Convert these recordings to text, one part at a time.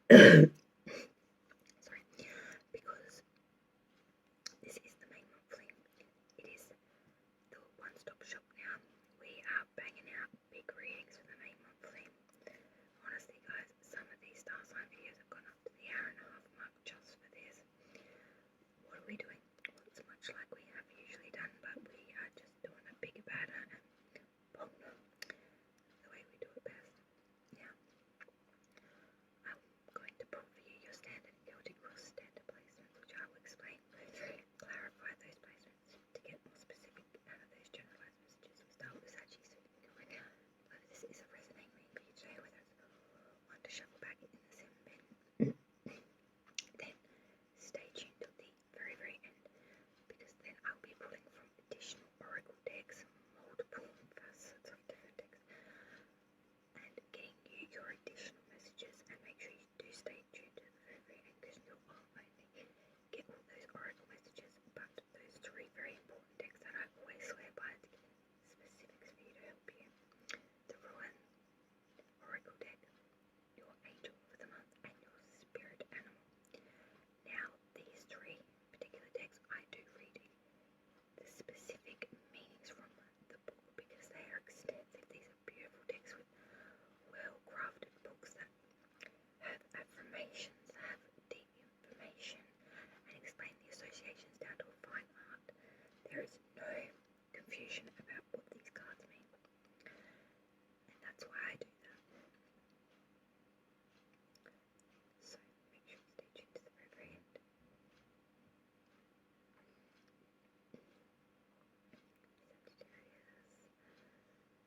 Sorry, because this is the main monthly. It is the one-stop shop now. We are banging out big readings for the main monthly. Honestly, guys, some of these star sign videos have gone up to the hour-and-a-half mark just for this. What are we doing? Well, it's much like we have usually done, but we are just doing a bigger, badder, and bolder, the way we do it best. Now, I'm going to pull for you your standard Celtic cross standard placements, which I will explain, clarify those placements to get more specific out of those generalised messages. We start with Sagittarius, so you can work out whether this is a resonating reading for you today, whether it's one to shuffle back in the 7 bin. Then stay tuned till the very, very end, because then I'll be pulling from additional oracle decks, multiple facets of different decks, and getting you your additional messages. And make sure you do stay tuned to the very, very end, because you'll only get all those oracle messages, but those 3 very important decks that I always swear by to get specifics for you to help you: the Ruin Oracle deck, your Angel for the month, and your Spirit Animal. Now, these 3 particular decks, I do read the specific meanings from the book, because they are extensive. These are beautiful decks with well-crafted books that have affirmations, have deep information, and explain the associations down to a fine art. There is no confusion about what these cards mean, and that's why I do that. So make sure you stay tuned to the very, very end. Sagittarius,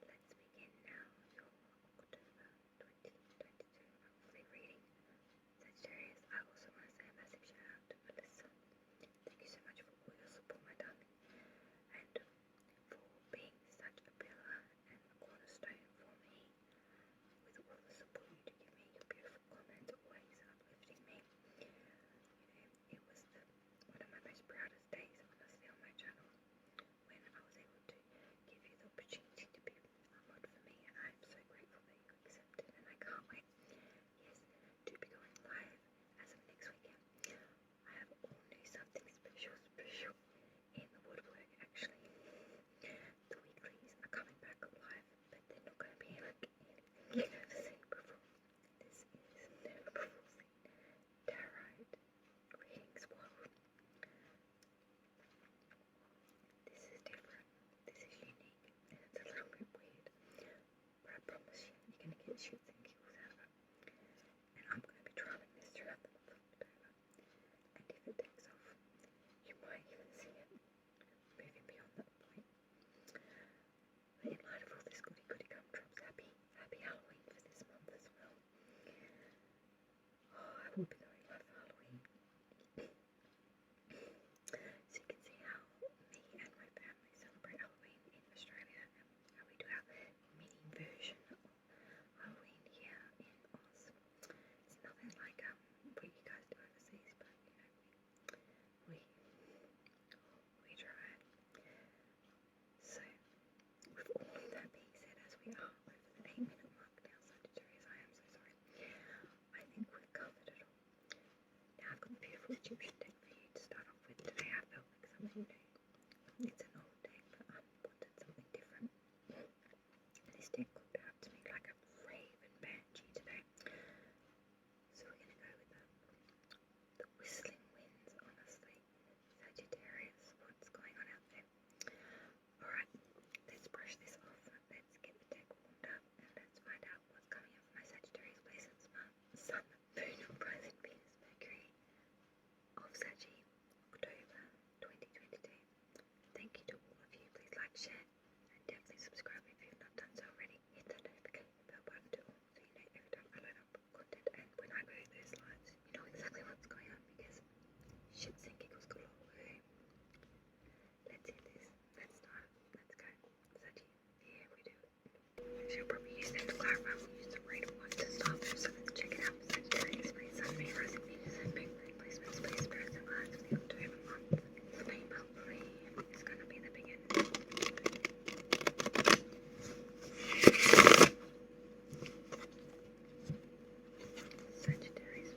let's begin now your October 2022 monthly reading. Sagittarius, I also want to say a massive shout out to Melissa. Thank you so much for all your support, my darling, and for being such a pillar and a cornerstone for me, with all the support you do give me, your beautiful comments always uplifting me. You know, it was one of my most proudest days, honestly, on my channel, when I was able to give you the opportunity to be a mod for me, and I'm so grateful that you accepted, and I can't wait, yes, to be going live as of next weekend. I have all new something special in the woodwork, actually. The weeklies are coming back live, but they're not going to be like anything you've ever seen before. This is never before seen tarot readings world. This is different, this is unique, and it's a little bit weird, but I promise you, you're going to get shits and giggles out of it. And I'm going to be trialing this throughout the month of October, and if it takes off, you might even see it moving beyond that point. But in light of all this goody gumdrops, happy Halloween for this month as well. Oh, I will be going live for Halloween. So you can see how me and my family celebrate Halloween in Australia, and how we do our mini version of Halloween here in Oz. It's nothing like what you guys do overseas, but you know, we try. So with all of that being said, as we are over the 8-minute mark now, Sagittarius, I am so sorry. I think we've covered it all. Now I've got the beautiful Egyptian deck for you to start off with today. I felt like something new. It's an old deck, but I wanted something different. This deck called out to me like a raven banshee today. So we're going to go with the whistling winds, honestly. Sagittarius, what's going on out there? Alright, let's brush this off. Let's get the deck warmed up, and let's find out what's coming up for my Sagittarius placements. Sun, Moon, Rising, Venus, Mercury of Saggy, October 2022. Thank you to all of you. Please like, share, and definitely subscribe if you've not done so already. Hit that notification bell button to all, so you know every time I load up content, and when I go those lives, you know exactly what's going on, because shits and giggles galore. Let's hit this. Let's start. Let's go. Saggy. Yeah, we do it. Actually, I'll probably use that to clarify. We'll use the rate of one to start with, so let's check it out. Sagittarius, my Sun, Moon, Rising, Venus, and Mercury placements, please, spirits and guides for the October month. The main monthly is going to be the beginning. Sagittarius,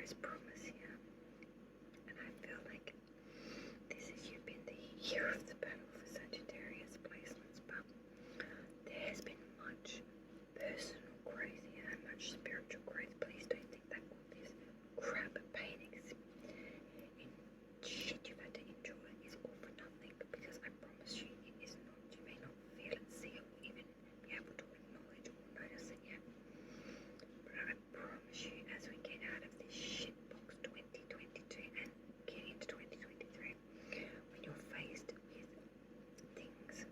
is promise here, and I feel like this has been the year of the battle for Sagittarius placements, but there has been much personal growth here and much spiritual growth. Please don't think that all this crap and pain and shit you've had to endure is all for nothing, because I promise you it is not. You may not feel it, see it, or even be able to acknowledge or notice it yet, but I promise you, as we get out of this shitbox 2022 and get into 2023, when you're faced with things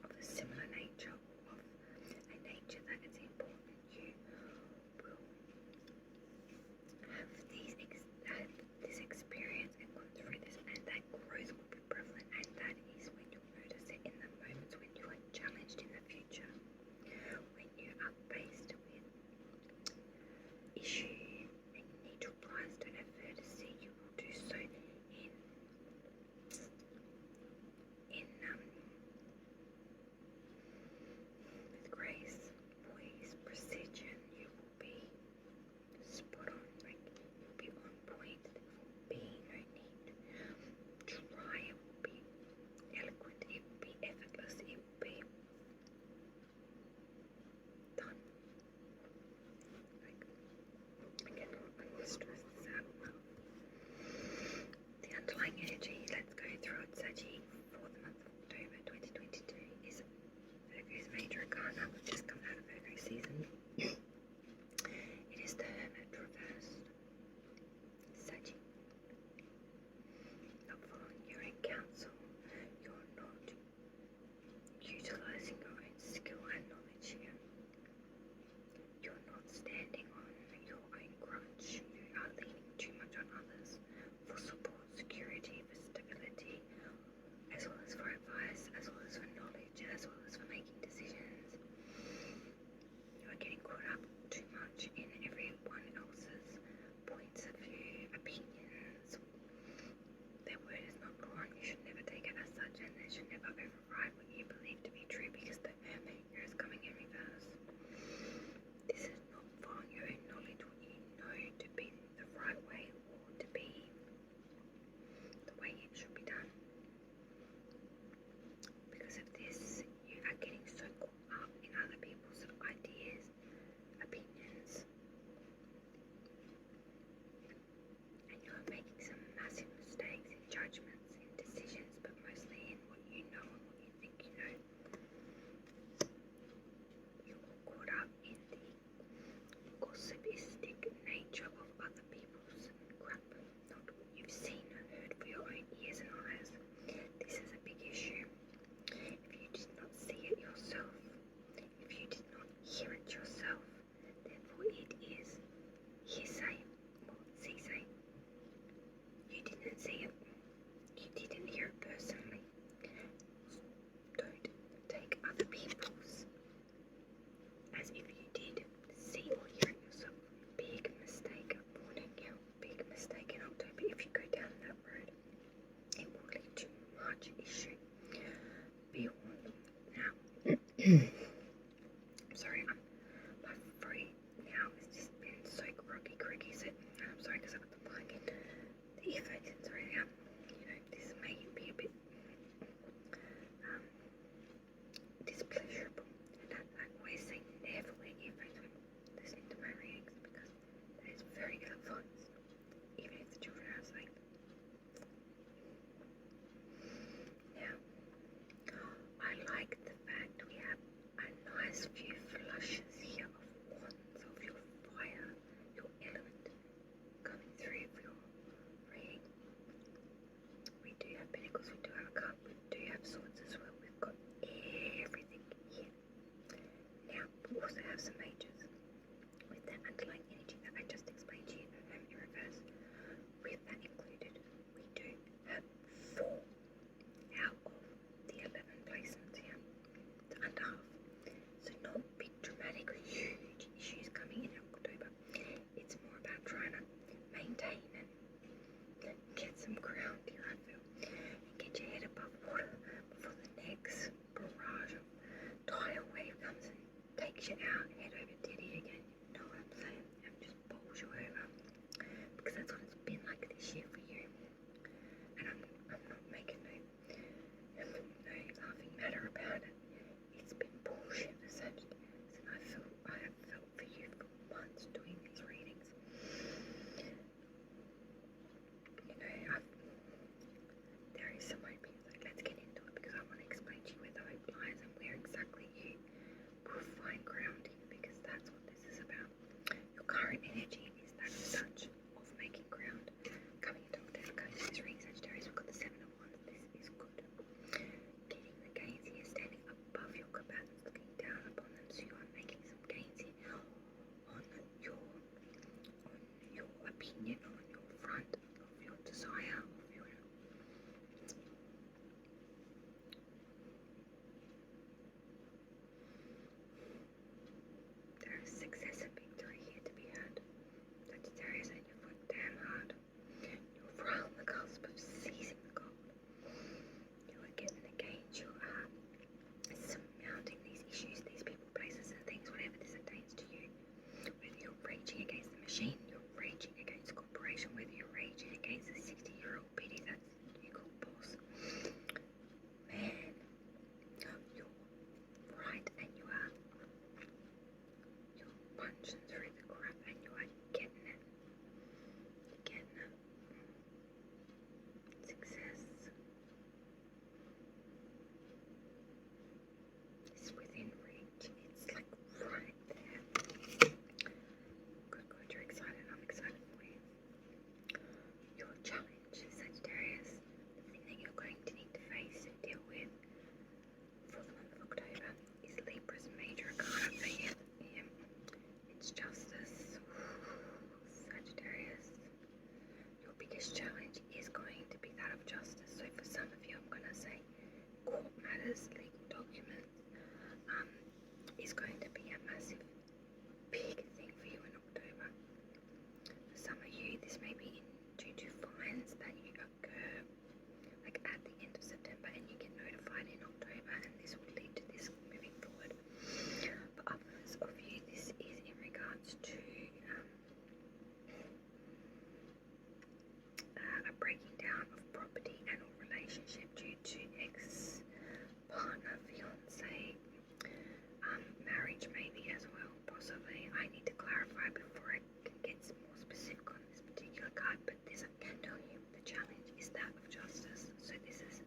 of a similar nature, or of a nature that is important, you will have this experience and gone through this, and that growth will be prevalent, and that is when you'll notice it, in the moments when you are challenged in the future, when you are faced with issue and you need to rise to adversity. You will do so with grace, poise, precision. You will be spot on, like you'll be on point. There will be no need to try. It will be eloquent, it will be effortless, it will be done. Like, again, I'm not stress this out. The underlying energy, let's go through it. Saggy for the month of October 2022 is Virgo's major arcana, which has come out of Virgo season. It is the Hermit reversed. Saggy, not following your own counsel. You're not utilizing your own skill and knowledge here. You're not standing on your own crutch. You are leaning too much on others for support, security, for stability, as well as for advice, as well as for knowledge, as well as for making decisions. You are getting caught up too much in everyone else's points of view, opinions. Their word is not law, and you should never take it as such, and they should never override what you believe to be true, because the Hermit here is coming in reverse. This is not following your own knowledge, what you know to be the right way, or to be the way it should be done. Because of this, you are getting so caught up in other people's ideas, opinions, and you are making some massive mistakes in judgments, in decisions, but mostly in what you know and what you think you know. You're all caught up in the gossipistic nature of other people's crap, not what you've seen and heard for your own ears and eyes. This is a big issue. If you did not see it yourself, if you did not hear it yourself, therefore it is hearsay or see-say. You didn't see it. You didn't hear it personally. Don't take other people's as if you did see or hear it yourself. Big mistake. Warning you. Big mistake in October. If you go down that road, it will lead to much issue. Be warned. Now, sorry, my throat now has just been so groggy, so I'm sorry because I've got the mic in the earphones in. Sorry, this may be a bit displeasurable, and I always say never wear earphones when listening to my readings, because that is very ill advised, even if the children are asleep. Now, I like the fact we have a nice few flushes here of wands, of your fire, your element, coming through for your reading. We do have pentacles, we do have a cup, we do have swords as well. We've got everything here. Now, we also have some majors with that underlying energy that I just explained to you. The Hermit card, but this I can tell you, the challenge is that of justice. So this is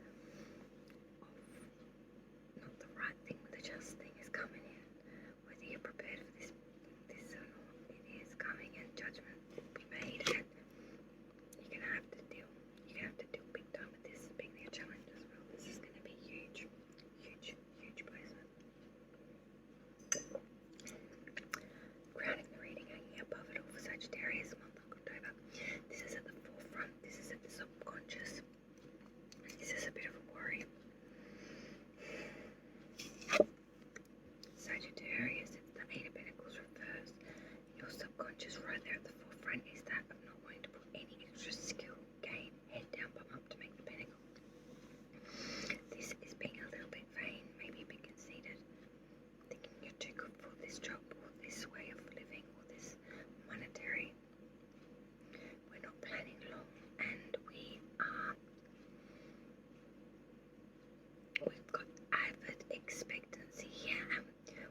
not the right thing, the just thing is coming in. Whether you're prepared for this or not, it is coming, and judgment will be made, and you're gonna have to deal big time with this being your challenge as well. This is gonna be huge placement. Crowning the reading, hanging above it all for Sagittarius, month of October. This is at the forefront, this is at the subconscious, and this is a bit of a worry. Sagittarius, it's the Eight of Pentacles reversed. Your subconscious right there at the forefront is that of not wanting to put any extra skill, gain, head down, bum up to make the pentacle. This is being a little bit vain, maybe a bit conceited, thinking you're too good for this job or this way of living or this monetary. We're not planning long, and we've got avid expectancy here, and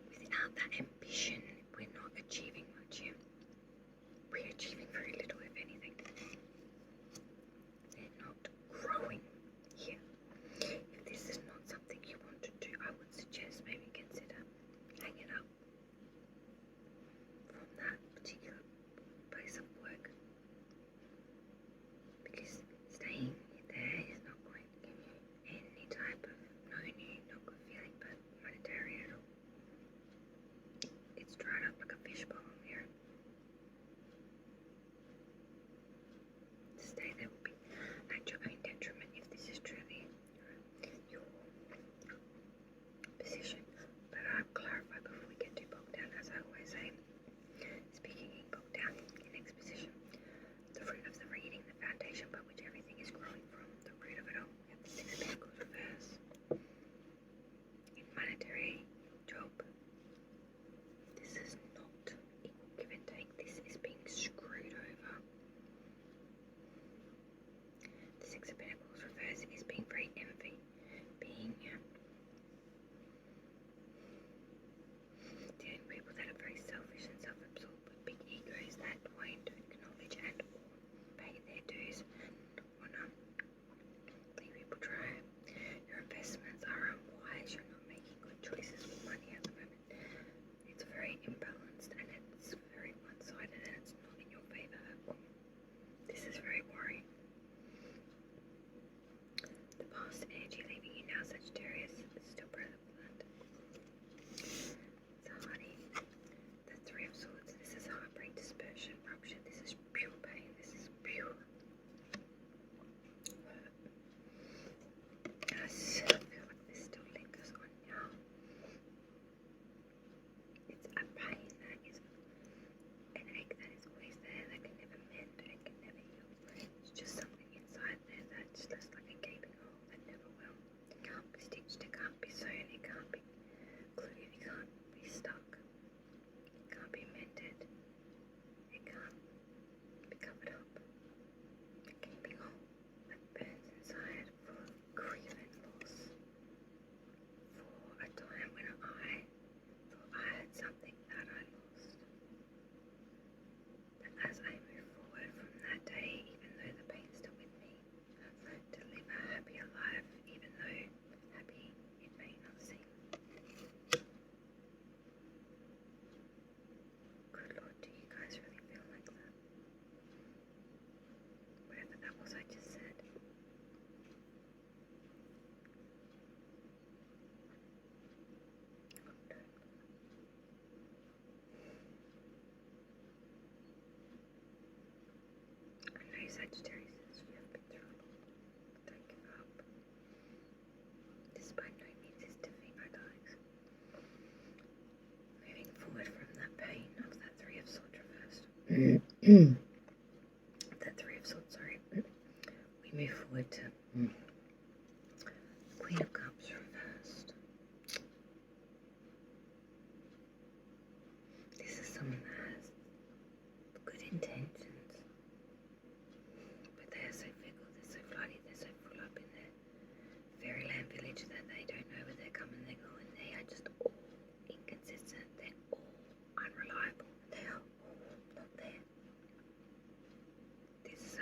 without that ambition, we're not achieving much here. We're achieving very little, if anything. They're not growing here. If this is not something you want to do, I would suggest maybe consider hanging up from that particular place of work, because staying there is not going to give you any type of not good feeling, but monetary at all. It's dried up like a fishbowl here. To stay there will be at your own detriment if this is truly your position. But I'll clarify before we get too bogged down, as I always say. Speaking in bogged down in exposition, the root of the reading, the foundation by which everything is growing from, the root of it all. We have the Six of Pentacles reverse. In monetary, job, this is not equal give and take. This is being screwed over. The Six of Pentacles reverse is being very envy, being dealing with people that are very selfish and self-absorbed with big egos that won't acknowledge and or pay their dues and honor. Leave people dry. Your investments are unwise. You're not making good choices with money at the moment. It's very imbalanced and it's very one-sided and it's not in your favor at all. This is very worrying. The past energy leaving you now, Sagittarius, is still prevalent. It's hardy. The Three of Swords, this is heartbreak, dispersion, rupture. This is pure pain. This is pure hurt. I feel like this still lingers on now. It's a pain that is an ache that is always there, that can never mend and can never heal. It's just something inside there that's just like a gaping hole that never will. It can't be stitched, it can't be sewn, it can't be glued, it can't be stuck, it can't be mended, it can't be covered up. A gaping hole that burns inside, full of grief and loss. For a time when I thought I had something that I lost. But as I move forward from that day, even though the pain's still with me, I've learned to live a happier life, even though happy it may not seem. Good Lord, do you guys really feel like that? Whatever that was I just said. I know Sagittarius, you have been through a lot. Don't give up. This by no means is defeat, my darlings. Moving forward from that pain of that Three of Swords reversed. That Three of Swords, sorry. We move forward to Queen of Cups reversed. This is someone that has good intentions, but they are so fickle, they're so flighty, they're so full up in their fairyland village that they don't know where they're coming, they're going. They are just all inconsistent, they're all unreliable, they are all not there. This is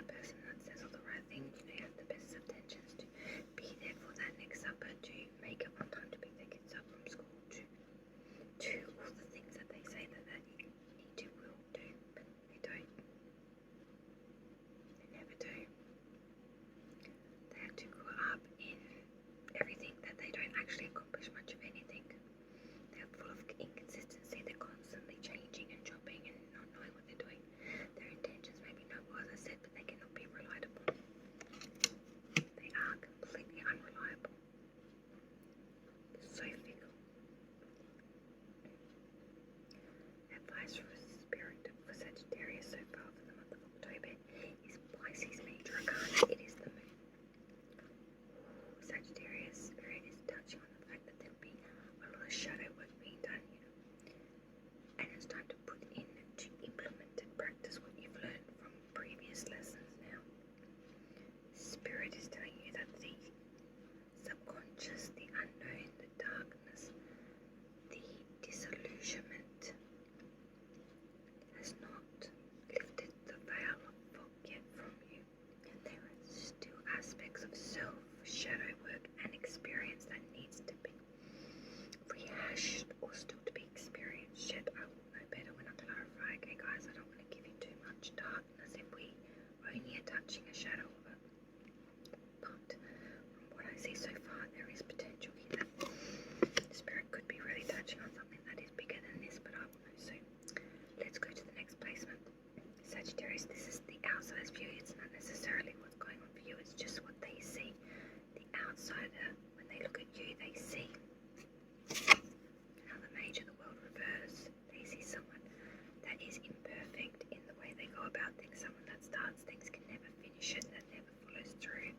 starts things can never finish it, that never follows through.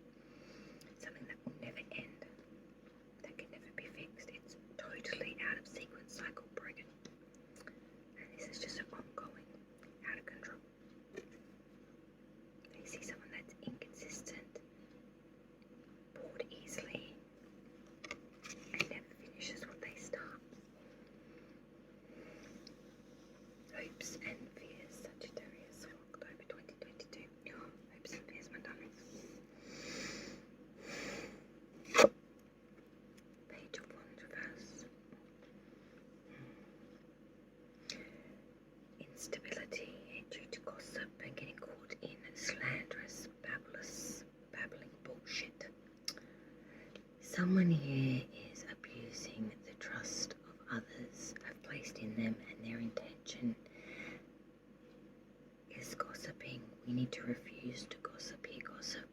Something that will never end, that can never be fixed. It's totally out of sequence, cycle broken. And this is just ongoing, out of control. You see someone that's inconsistent, bored easily, and never finishes what they start. Hopes and fears, Sagittarius, October 2022. Hopes and fears, my darlings. Page of Wands reverse. Instability due to gossip and getting caught in slanderous, babbling bullshit. Someone here is abusing the trust of others have placed in them, and their intention is gossiping. We need to refuse to gossip here. Gossip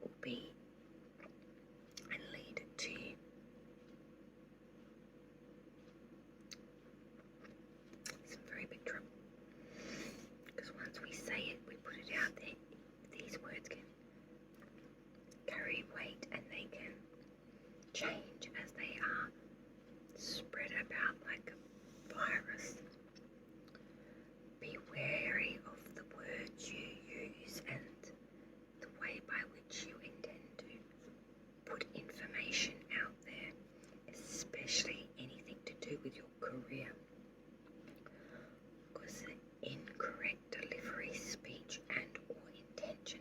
will be and lead to some very big trouble. Because once we say it, we put it out there, these words can carry weight and they can change as they are spread about like a virus. Be wary of the words you use and the way by which you intend to put information out there, especially anything to do with your career. Because incorrect delivery, speech and or intention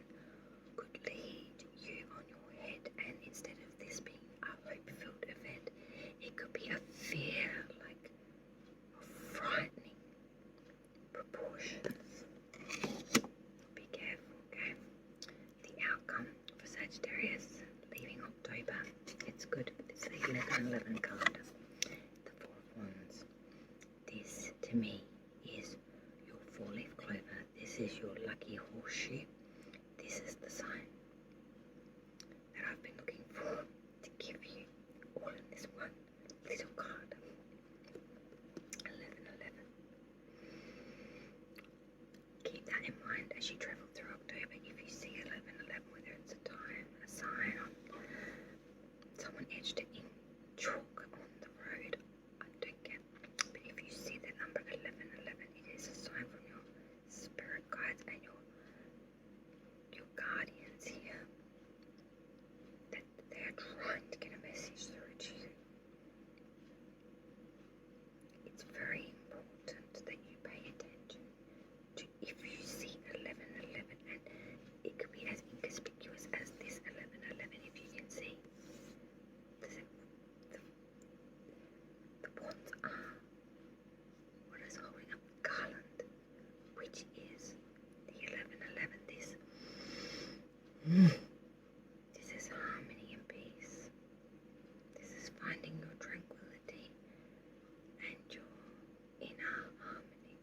could lead you on your head, and instead of this being a hope-filled event, it could be a fear, like of frightening proportions. Be careful, okay? The outcome for Sagittarius leaving October, it's good. It's the 11-11 card, the Four of Wands. This to me is your 4-leaf clover. This is your lucky horseshoe. This is the sign that I've been looking for to give you all in this one little card. 11-11. Keep that in mind as you travel through October. If you see 11-11, whether it's a time, a sign, or someone etched it in chalk on the road, I don't get. But if you see the number 11-11, it is a sign from your spirit guides and your guardians here that they're trying to get a message through to you. It's very important that you pay attention to if you see 11-11, and it could be as inconspicuous as this 11-11. If you can see the wands are what is holding up the garland, which is the 11-11. This is harmony and peace. This is finding your tranquility and your inner harmony.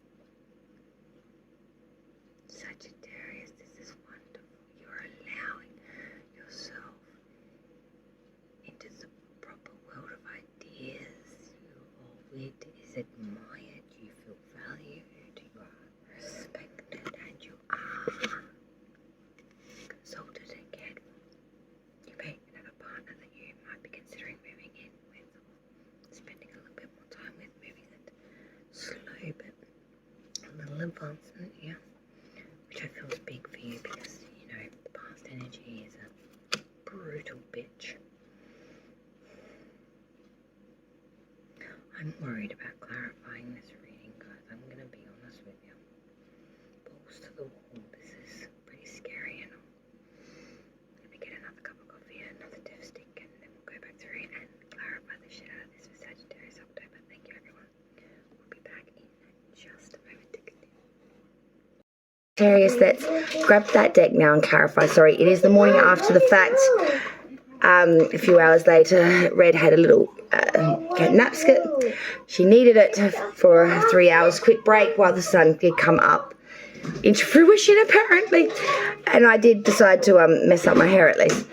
Sagittarius, this is wonderful. You're allowing yourself into the proper world of ideas. You is admired, you feel valued, you are respected, and you are consulted and cared for. You may have a partner that you might be considering moving in with, or spending a little bit more time with, moving at slow but a little advancement here, which I feel is big for you because, you know, the past energy is a brutal bitch. I'm worried about clarifying this reading, guys. I'm going to be honest with you. Balls to the wall. This is pretty scary and all. Let me get another cup of coffee and another death stick, and then we'll go back through and clarify the shit out of this for Sagittarius October. Thank you, everyone. We'll be back in just a moment to continue. Sagittarius, let's grab that deck now and clarify. Sorry, it is the morning after the fact. A few hours later, Red had a little nap skit. She needed it for 3 hours quick break while the sun did come up into fruition, apparently. And I did decide to mess up my hair at least.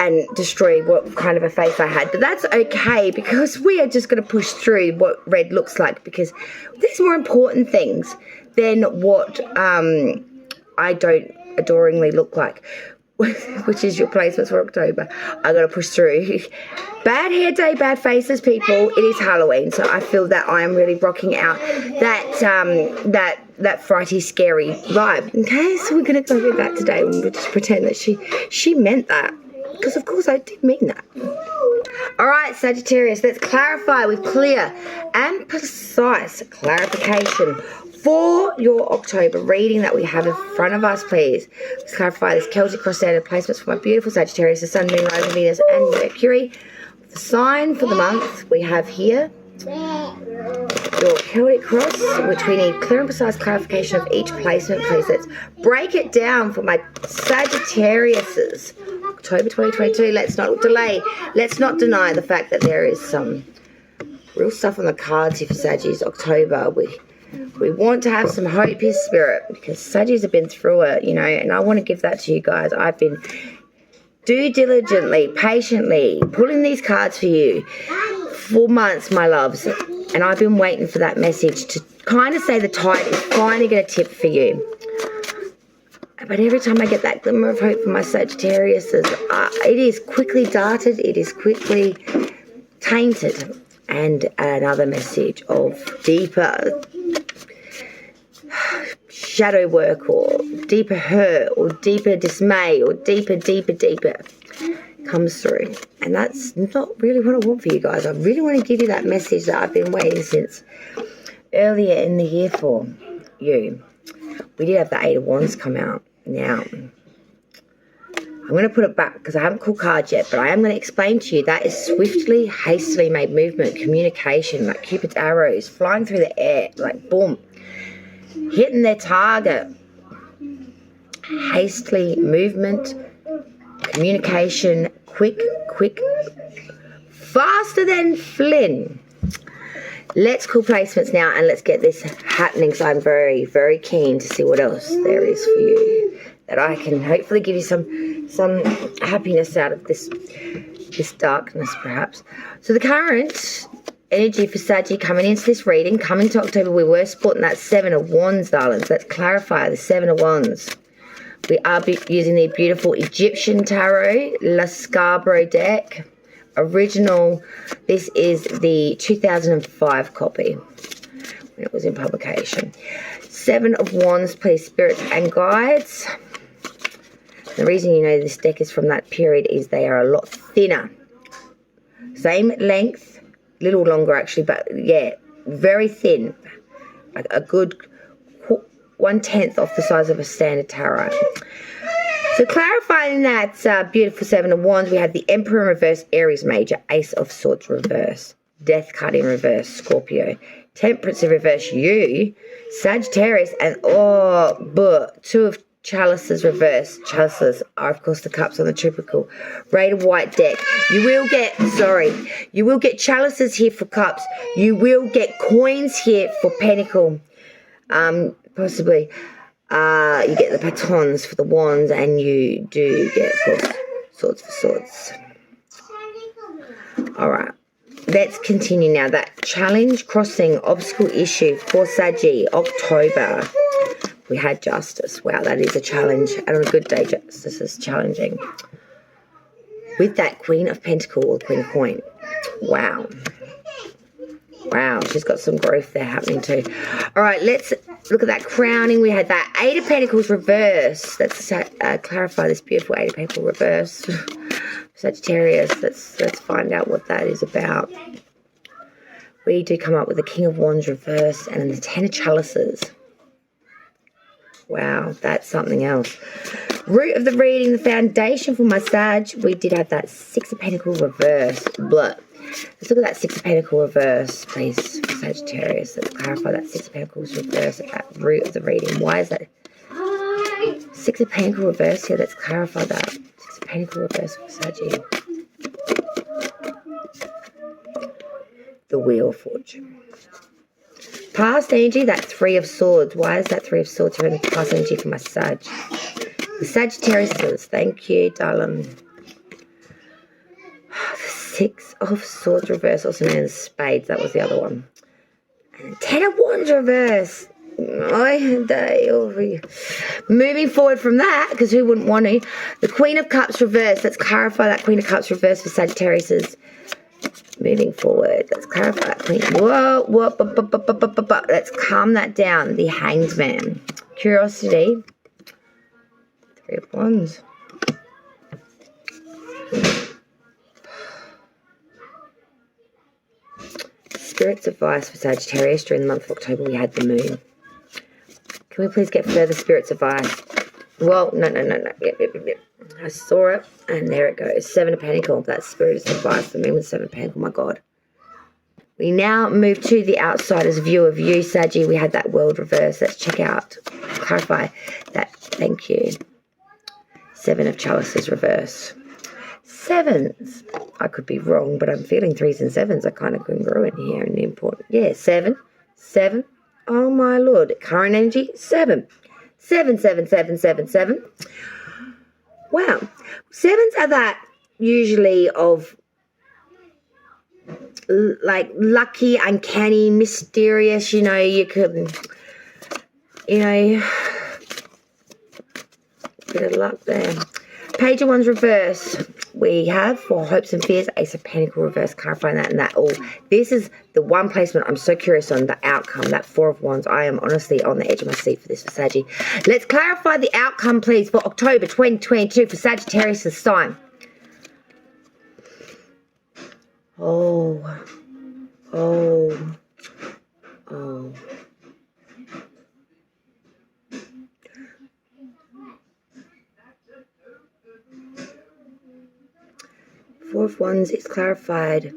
and destroy what kind of a face I had. But that's okay, because we are just going to push through what red looks like, because there's more important things than what I don't adoringly look like, which is your placements for October. I got to push through. Bad hair day, bad faces, people. It is Halloween, so I feel that I am really rocking out that frighty, scary vibe. Okay, so we're gonna go with that today. We'll just pretend that she meant that, because of course I did mean that. All right, Sagittarius, let's clarify with clear and precise clarification for your October reading that we have in front of us, please. Let's clarify this Celtic cross standard placements for my beautiful Sagittarius, the Sun, Moon, Rising, Venus, and Mercury. The sign for the month we have here, your Celtic cross, which we need clear and precise clarification of each placement, please. Let's break it down for my Sagittariuses. October 2022, let's not delay. Let's not deny the fact that there is some real stuff on the cards here for Saggies. October, we want to have some hope here, spirit, because Saggies have been through it, you know, and I want to give that to you guys. I've been diligently, patiently pulling these cards for you for months, my loves, and I've been waiting for that message to kind of say the tide is finally going to tip for you. But every time I get that glimmer of hope for my Sagittarius, it is quickly darted, it is quickly tainted, and another message of deeper shadow work, or deeper hurt, or deeper dismay, or deeper comes through. And that's not really what I want for you guys. I really want to give you that message that I've been waiting since earlier in the year for you. We did have the Eight of Wands come out. Now, I'm going to put it back because I haven't called cards yet, but I am going to explain to you that is swiftly, hastily made movement, communication, like Cupid's arrows, flying through the air, like boom, hitting their target. Hastily movement, communication, quick, faster than Flynn. Let's call placements now and let's get this happening. So I'm very, very keen to see what else there is for you, that I can hopefully give you some happiness out of this darkness, perhaps. So the current energy for Saggy coming into this reading, coming to October, we were sporting that Seven of Wands, darlings. Let's clarify the Seven of Wands. We are using the beautiful Egyptian Tarot, La Scarborough deck. Original, this is the 2005 copy when it was in publication. Seven of Wands, please, spirits and guides. The reason you know this deck is from that period is they are a lot thinner. Same length, little longer actually, but yeah, very thin. Like a good 1/10 off the size of a standard tarot. So clarifying that beautiful Seven of Wands, we have the Emperor in reverse, Aries major, Ace of Swords reverse, Death card in reverse, Scorpio, Temperance in reverse, you, Sagittarius, and Two of Chalices reverse. Chalices are, of course, the cups on the typical Raid of White deck. You will get chalices here for cups. You will get coins here for pentacle, possibly. You get the batons for the wands, and you do get, of course, swords for swords. All right, let's continue now. That challenge, crossing, obstacle issue for Saggy, October. We had justice. Wow, that is a challenge. And on a good day, justice is challenging. With that Queen of Pentacle or Queen of Coin. Wow. Wow, she's got some growth there happening too. All right, let's look at that crowning. We had that Eight of Pentacles reverse. Let's clarify this beautiful Eight of Pentacles reverse. Sagittarius, let's find out what that is about. We do come up with the King of Wands reverse and the Ten of Chalices. Wow, that's something else. Root of the reading, the foundation for my Sag. We did have that Six of Pentacles reverse. Blah. Let's look at that Six of Pentacles reverse, please, for Sagittarius. Let's clarify that Six of Pentacles reverse at that root of the reading. Why is that Six of Pentacles reverse here? Let's clarify that. Six of Pentacles reverse for Saggy. The Wheel of Fortune. Past energy, that Three of Swords. Why is that Three of Swords here in past energy for my Sag? The Sagittarius, thank you, darling. 6 of Swords reverse, also known as Spades. That was the other one. And 10 of Wands reverse. Moving forward from that, because who wouldn't want to? The Queen of Cups reverse. Let's clarify that Queen of Cups reverse for Sagittarius. Moving forward, let's clarify that Queen. Whoa. Let's calm that down. The Hanged Man. Curiosity. 3 of Wands. Spirit's advice for Sagittarius during the month of October. We had the moon. Can we please get further Spirit's advice? Well, no. Yep. I saw it, and there it goes. 7 of Pentacles. That's Spirit's advice. The moon with 7 of Pentacles. My God. We now move to the outsider's view of you, Saggy. We had that world reverse. Let's check out, clarify that. Thank you. 7 of Chalices reverse. 7s. I could be wrong, but I'm feeling 3s and 7s are kind of congruent here and important. Yeah, 7. Oh my Lord. Current energy, 7. 7. Wow. 7s are that usually of like lucky, uncanny, mysterious, you could, bit of luck there. Page of Wands reverse. We have for hopes and fears, Ace of Pentacles reverse, clarifying that and that all. This is the one placement I'm so curious on, the outcome, that 4 of Wands. I am honestly on the edge of my seat for this for Saggy. Let's clarify the outcome, please, for October 2022 for Sagittarius' sign. Oh. 4 of Wands is clarified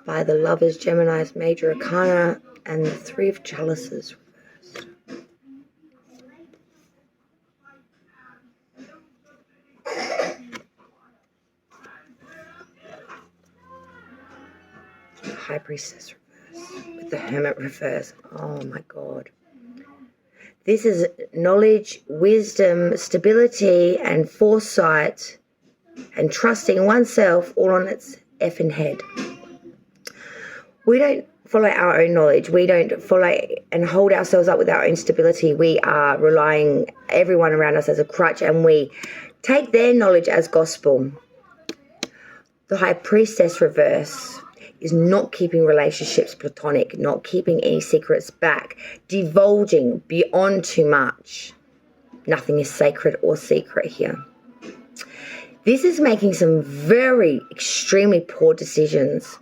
by the Lovers, Gemini's Major Arcana, and the 3 of Chalices reversed. High Priestess reverse with the Hermit reverse. Oh my God. This is knowledge, wisdom, stability, and foresight, and trusting oneself all on its effing head. We don't follow our own knowledge. We don't follow and hold ourselves up with our own stability. We are relying everyone around us as a crutch, and we take their knowledge as gospel. The High Priestess reverse is not keeping relationships platonic, not keeping any secrets back, divulging beyond too much. Nothing is sacred or secret here. This is making some very extremely poor decisions,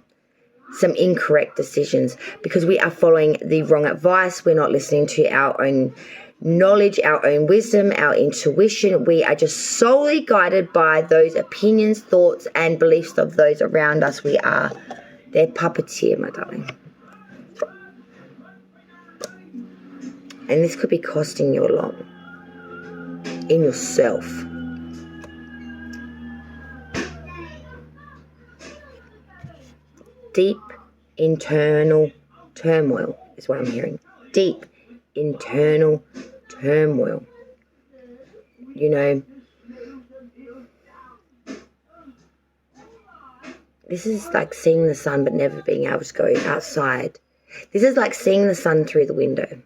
some incorrect decisions, because we are following the wrong advice. We're not listening to our own knowledge, our own wisdom, our intuition. We are just solely guided by those opinions, thoughts, and beliefs of those around us. We are their puppeteer, my darling. And this could be costing you a lot in yourself. Deep internal turmoil is what I'm hearing. Deep internal turmoil. This is like seeing the sun but never being able to go outside. This is like seeing the sun through the window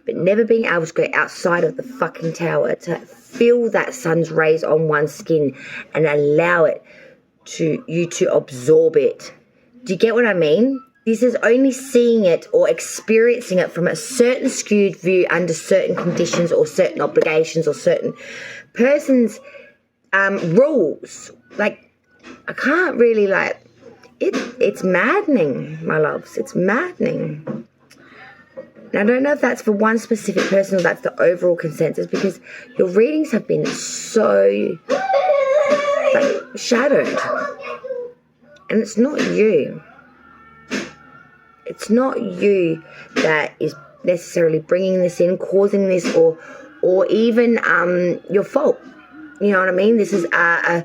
but never being able to go outside of the fucking tower to feel that sun's rays on one's skin and allow it to you to absorb it. Do you get what I mean? This is only seeing it or experiencing it from a certain skewed view under certain conditions or certain obligations or certain person's rules. Like, I can't really it's maddening, my loves. It's maddening. Now, I don't know if that's for one specific person or that's the overall consensus, because your readings have been so shadowed. And it's not you. It's not you that is necessarily bringing this in, causing this, or even your fault. You know what I mean? This is a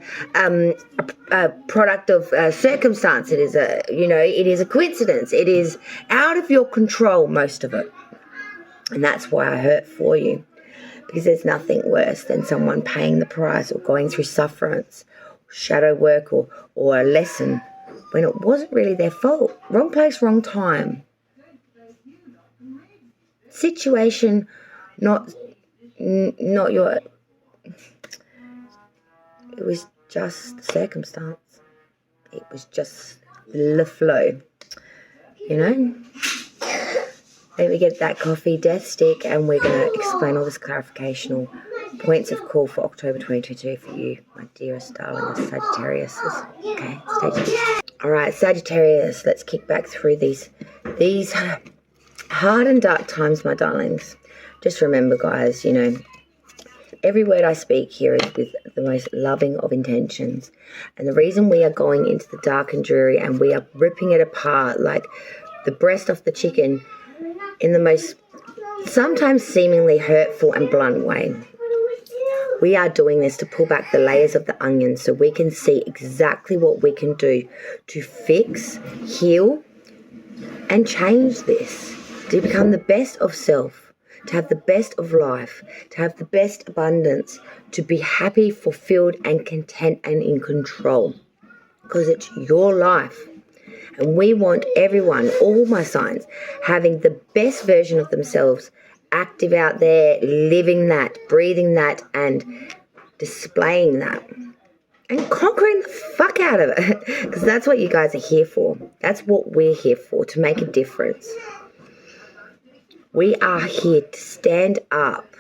product of circumstance. It is it is a coincidence. It is out of your control, most of it. And that's why I hurt for you, because there's nothing worse than someone paying the price or going through sufferance shadow work or a lesson when it wasn't really their fault. Wrong place, wrong time. Situation, not your... It was just the circumstance. It was just the flow, you know? Let me get that coffee death stick, and we're going to explain all this clarificational points of call for October 2022 for you, my dearest darling Sagittarius. Okay, stay tuned. All right, Sagittarius, let's kick back through these hard and dark times, my darlings. Just remember, guys, you know, every word I speak here is with the most loving of intentions. And the reason we are going into the dark and dreary and we are ripping it apart like the breast off the chicken in the most sometimes seemingly hurtful and blunt way. We are doing this to pull back the layers of the onion so we can see exactly what we can do to fix, heal, and change this, to become the best of self, to have the best of life, to have the best abundance, to be happy, fulfilled, and content and in control. Because it's your life. And we want everyone, all my signs, having the best version of themselves, active out there, living that, breathing that, and displaying that. And conquering the fuck out of it. Because that's what you guys are here for. That's what we're here for, to make a difference. We are here to stand up,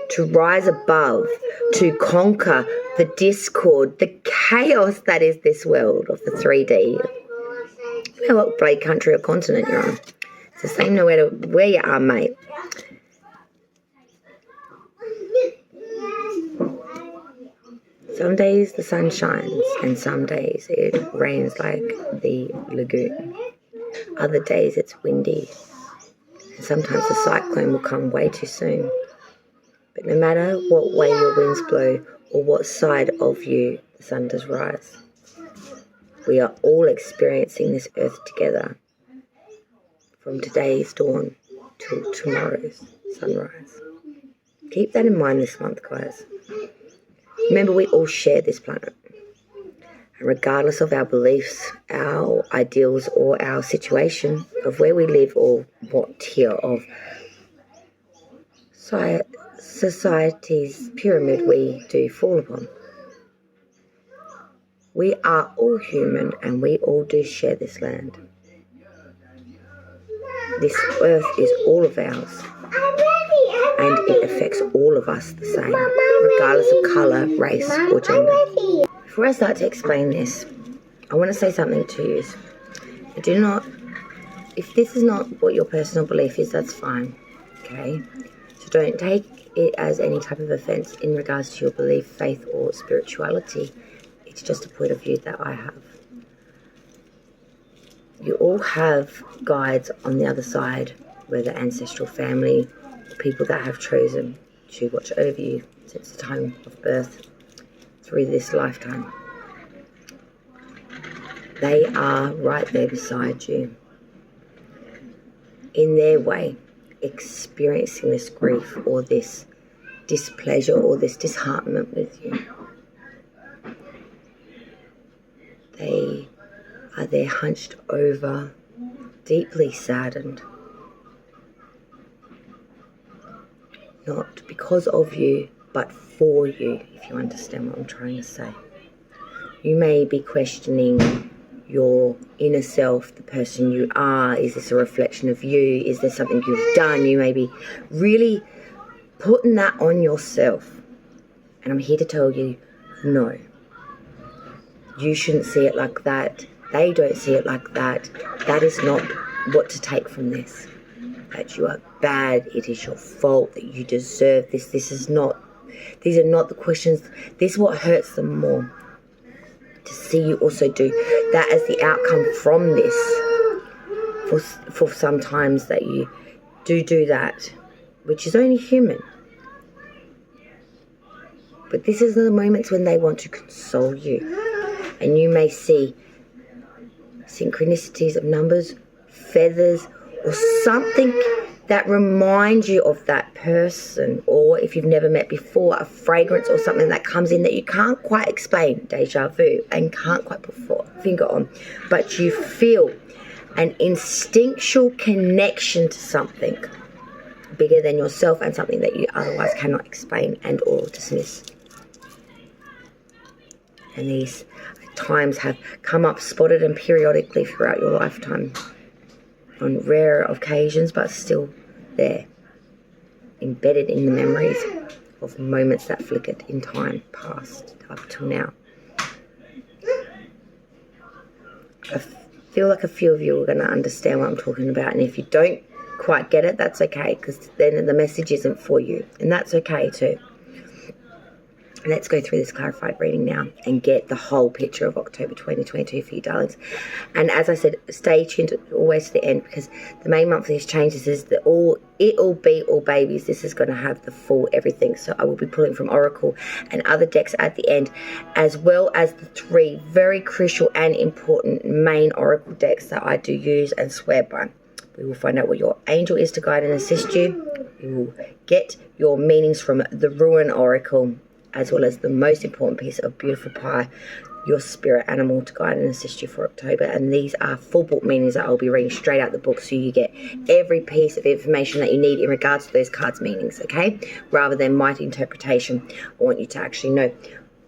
to rise above, to conquer the discord, the chaos that is this world of the 3D. You know what blade country or continent you're on. It's the same no matter where you are, mate. Some days the sun shines and some days it rains like the lagoon. Other days it's windy. And sometimes the cyclone will come way too soon. But no matter what way your winds blow or what side of you the sun does rise, we are all experiencing this earth together, from today's dawn till tomorrow's sunrise. Keep that in mind this month, guys. Remember, we all share this planet. And regardless of our beliefs, our ideals, or our situation of where we live or what tier of society's pyramid we do fall upon, we are all human and we all do share this land. This earth is all of ours. And it affects all of us the same, regardless of colour, race, or gender. Before I start to explain this, I want to say something to you. If this is not what your personal belief is, that's fine, okay? So don't take it as any type of offence in regards to your belief, faith, or spirituality. It's just a point of view that I have. You all have guides on the other side, whether ancestral family, people that have chosen to watch over you since the time of birth through this lifetime. They are right there beside you, in their way, experiencing this grief or this displeasure or this disheartenment with you. They are there hunched over, deeply saddened. Not because of you, but for you, if you understand what I'm trying to say. You may be questioning your inner self, the person you are. Is this a reflection of you? Is there something you've done? You may be really putting that on yourself. And I'm here to tell you, no. You shouldn't see it like that. They don't see it like that. That is not what to take from this. That you are bad, it is your fault, that you deserve this. These are not the questions. This is what hurts them more. To see you also do that as the outcome from this. For sometimes that you do that, which is only human. But this is the moments when they want to console you. And you may see synchronicities of numbers, feathers, or something that reminds you of that person, or if you've never met before, a fragrance or something that comes in that you can't quite explain, deja vu, and can't quite put finger on, but you feel an instinctual connection to something bigger than yourself and something that you otherwise cannot explain and or dismiss. And these times have come up spotted and periodically throughout your lifetime on rare occasions, but still there, embedded in the memories of moments that flickered in time past up till now. I feel like a few of you are going to understand what I'm talking about, and if you don't quite get it, that's okay, because then the message isn't for you, and that's okay too. Let's go through this clarified reading now and get the whole picture of October 2022 for you, darlings. And as I said, stay tuned always to the end, because the main month of these changes is that it'll be all babies. This is going to have the full everything. So I will be pulling from Oracle and other decks at the end, as well as the 3 very crucial and important main Oracle decks that I do use and swear by. We will find out what your angel is to guide and assist you. We will get your meanings from the Ruin Oracle, as well as the most important piece of beautiful pie, your spirit animal to guide and assist you for October. And these are full book meanings that I'll be reading straight out the book, so you get every piece of information that you need in regards to those cards' meanings, okay? Rather than my interpretation, I want you to actually know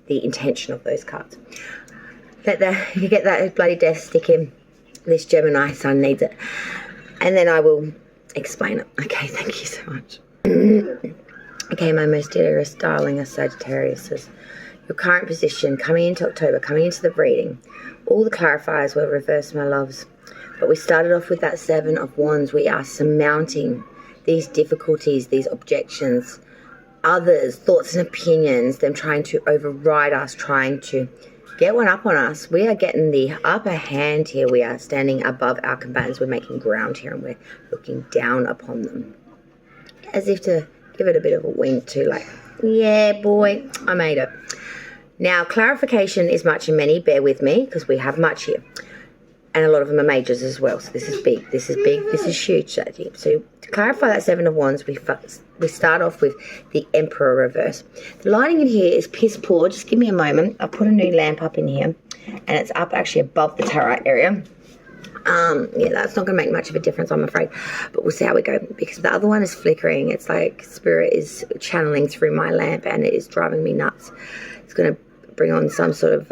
the intention of those cards. You get that bloody death stick in. This Gemini sun needs it. And then I will explain it. Okay, thank you so much. Okay, my most dearest darling of Sagittarius, your current position coming into October, coming into the reading, all the clarifiers were reversed, my loves. But we started off with that 7 of Wands. We are surmounting these difficulties, these objections, others, thoughts and opinions, them trying to override us, trying to get one up on us. We are getting the upper hand here. We are standing above our combatants. We're making ground here, and we're looking down upon them, as if to give it a bit of a wink too, like, yeah, boy, I made it. Now, clarification is much and many. Bear with me, because we have much here. And a lot of them are majors as well. So this is big. This is big. This is huge. So to clarify that 7 of Wands, we start off with the Emperor reverse. The lighting in here is piss poor. Just give me a moment. I'll put a new lamp up in here. And it's up actually above the tarot area. Yeah, that's not going to make much of a difference, I'm afraid, but we'll see how we go, because the other one is flickering. It's like spirit is channeling through my lamp, and it is driving me nuts. It's going to bring on some sort of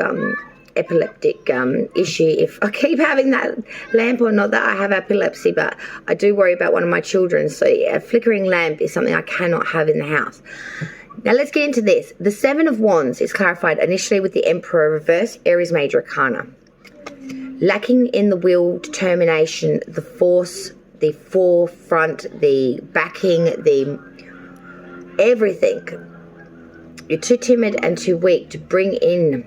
epileptic issue if I keep having that lamp on. Not that I have epilepsy, but I do worry about one of my children. So yeah, a flickering lamp is something I cannot have in the house. Now let's get into this. The 7 of Wands is clarified initially with the Emperor reverse, Aries Major Arcana. Lacking in the will, determination, the force, the forefront, the backing, the everything. You're too timid and too weak to bring in,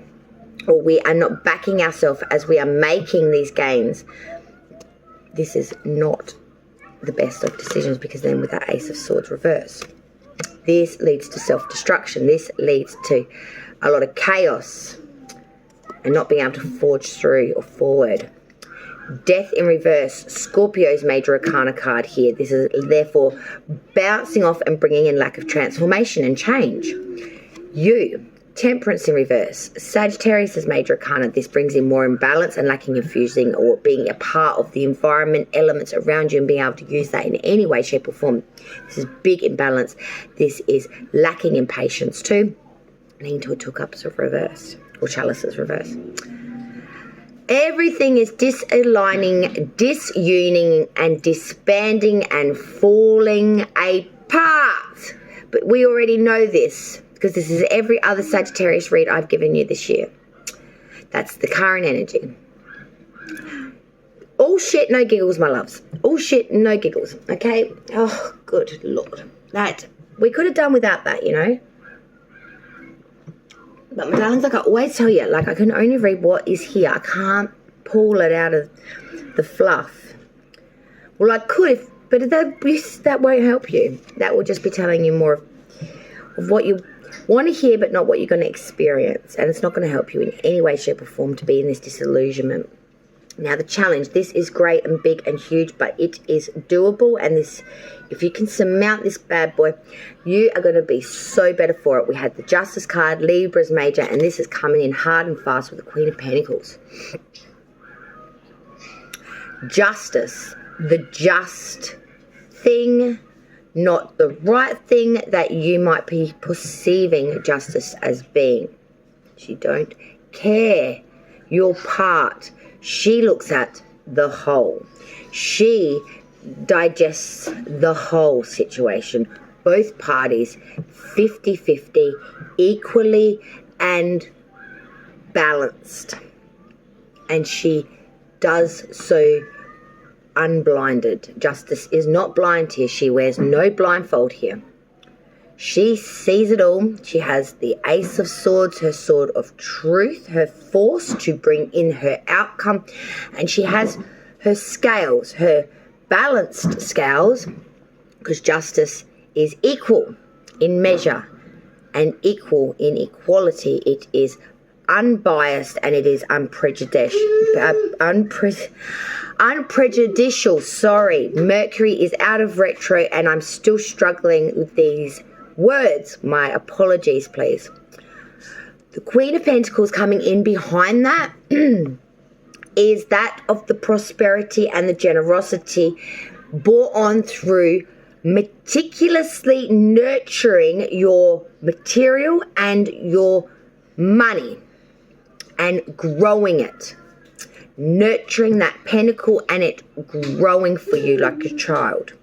or we are not backing ourselves as we are making these gains. This is not the best of decisions, because then with that Ace of Swords reverse, this leads to self-destruction. This leads to a lot of chaos and not being able to forge through or forward. Death in reverse, Scorpio's Major Arcana card here. This is therefore bouncing off and bringing in lack of transformation and change. You, Temperance in reverse, Sagittarius' Major Arcana. This brings in more imbalance and lacking of fusing or being a part of the environment, elements around you, and being able to use that in any way, shape or form. This is big imbalance. This is lacking in patience too. Leading to a Two Cups of reverse, or Chalices reverse. Everything is disaligning, disunioning, and disbanding and falling apart. But we already know this, because this is every other Sagittarius read I've given you this year. That's the current energy. All shit, no giggles, my loves. All shit, no giggles, okay? Oh, good Lord. That, we could have done without that, you know? But my darlings, like I always tell you, like I can only read what is here. I can't pull it out of the fluff. Well, I could, but that won't help you. That will just be telling you more of what you want to hear, but not what you're going to experience. And it's not going to help you in any way, shape or form to be in this disillusionment. Now the challenge, this is great and big and huge, but it is doable, and this, if you can surmount this bad boy, you are going to be so better for it. We had the Justice card, Libra's major, and this is coming in hard and fast with the Queen of Pentacles. Justice, the just thing, not the right thing that you might be perceiving justice as being. She don't care your part. She looks at the whole. She digests the whole situation. Both parties 50-50, equally and balanced. And she does so unblinded. Justice is not blind here. She wears no blindfold here. She sees it all. She has the Ace of Swords, her sword of truth, her force to bring in her outcome. And she has her scales, her balanced scales, because justice is equal in measure and equal in equality. It is unbiased and it is unprejudicial. Sorry, Mercury is out of retro and I'm still struggling with these words. My apologies, please. The Queen of Pentacles coming in behind that is that of the prosperity and the generosity brought on through meticulously nurturing your material and your money and growing it. Nurturing that pentacle and it growing for you like a child.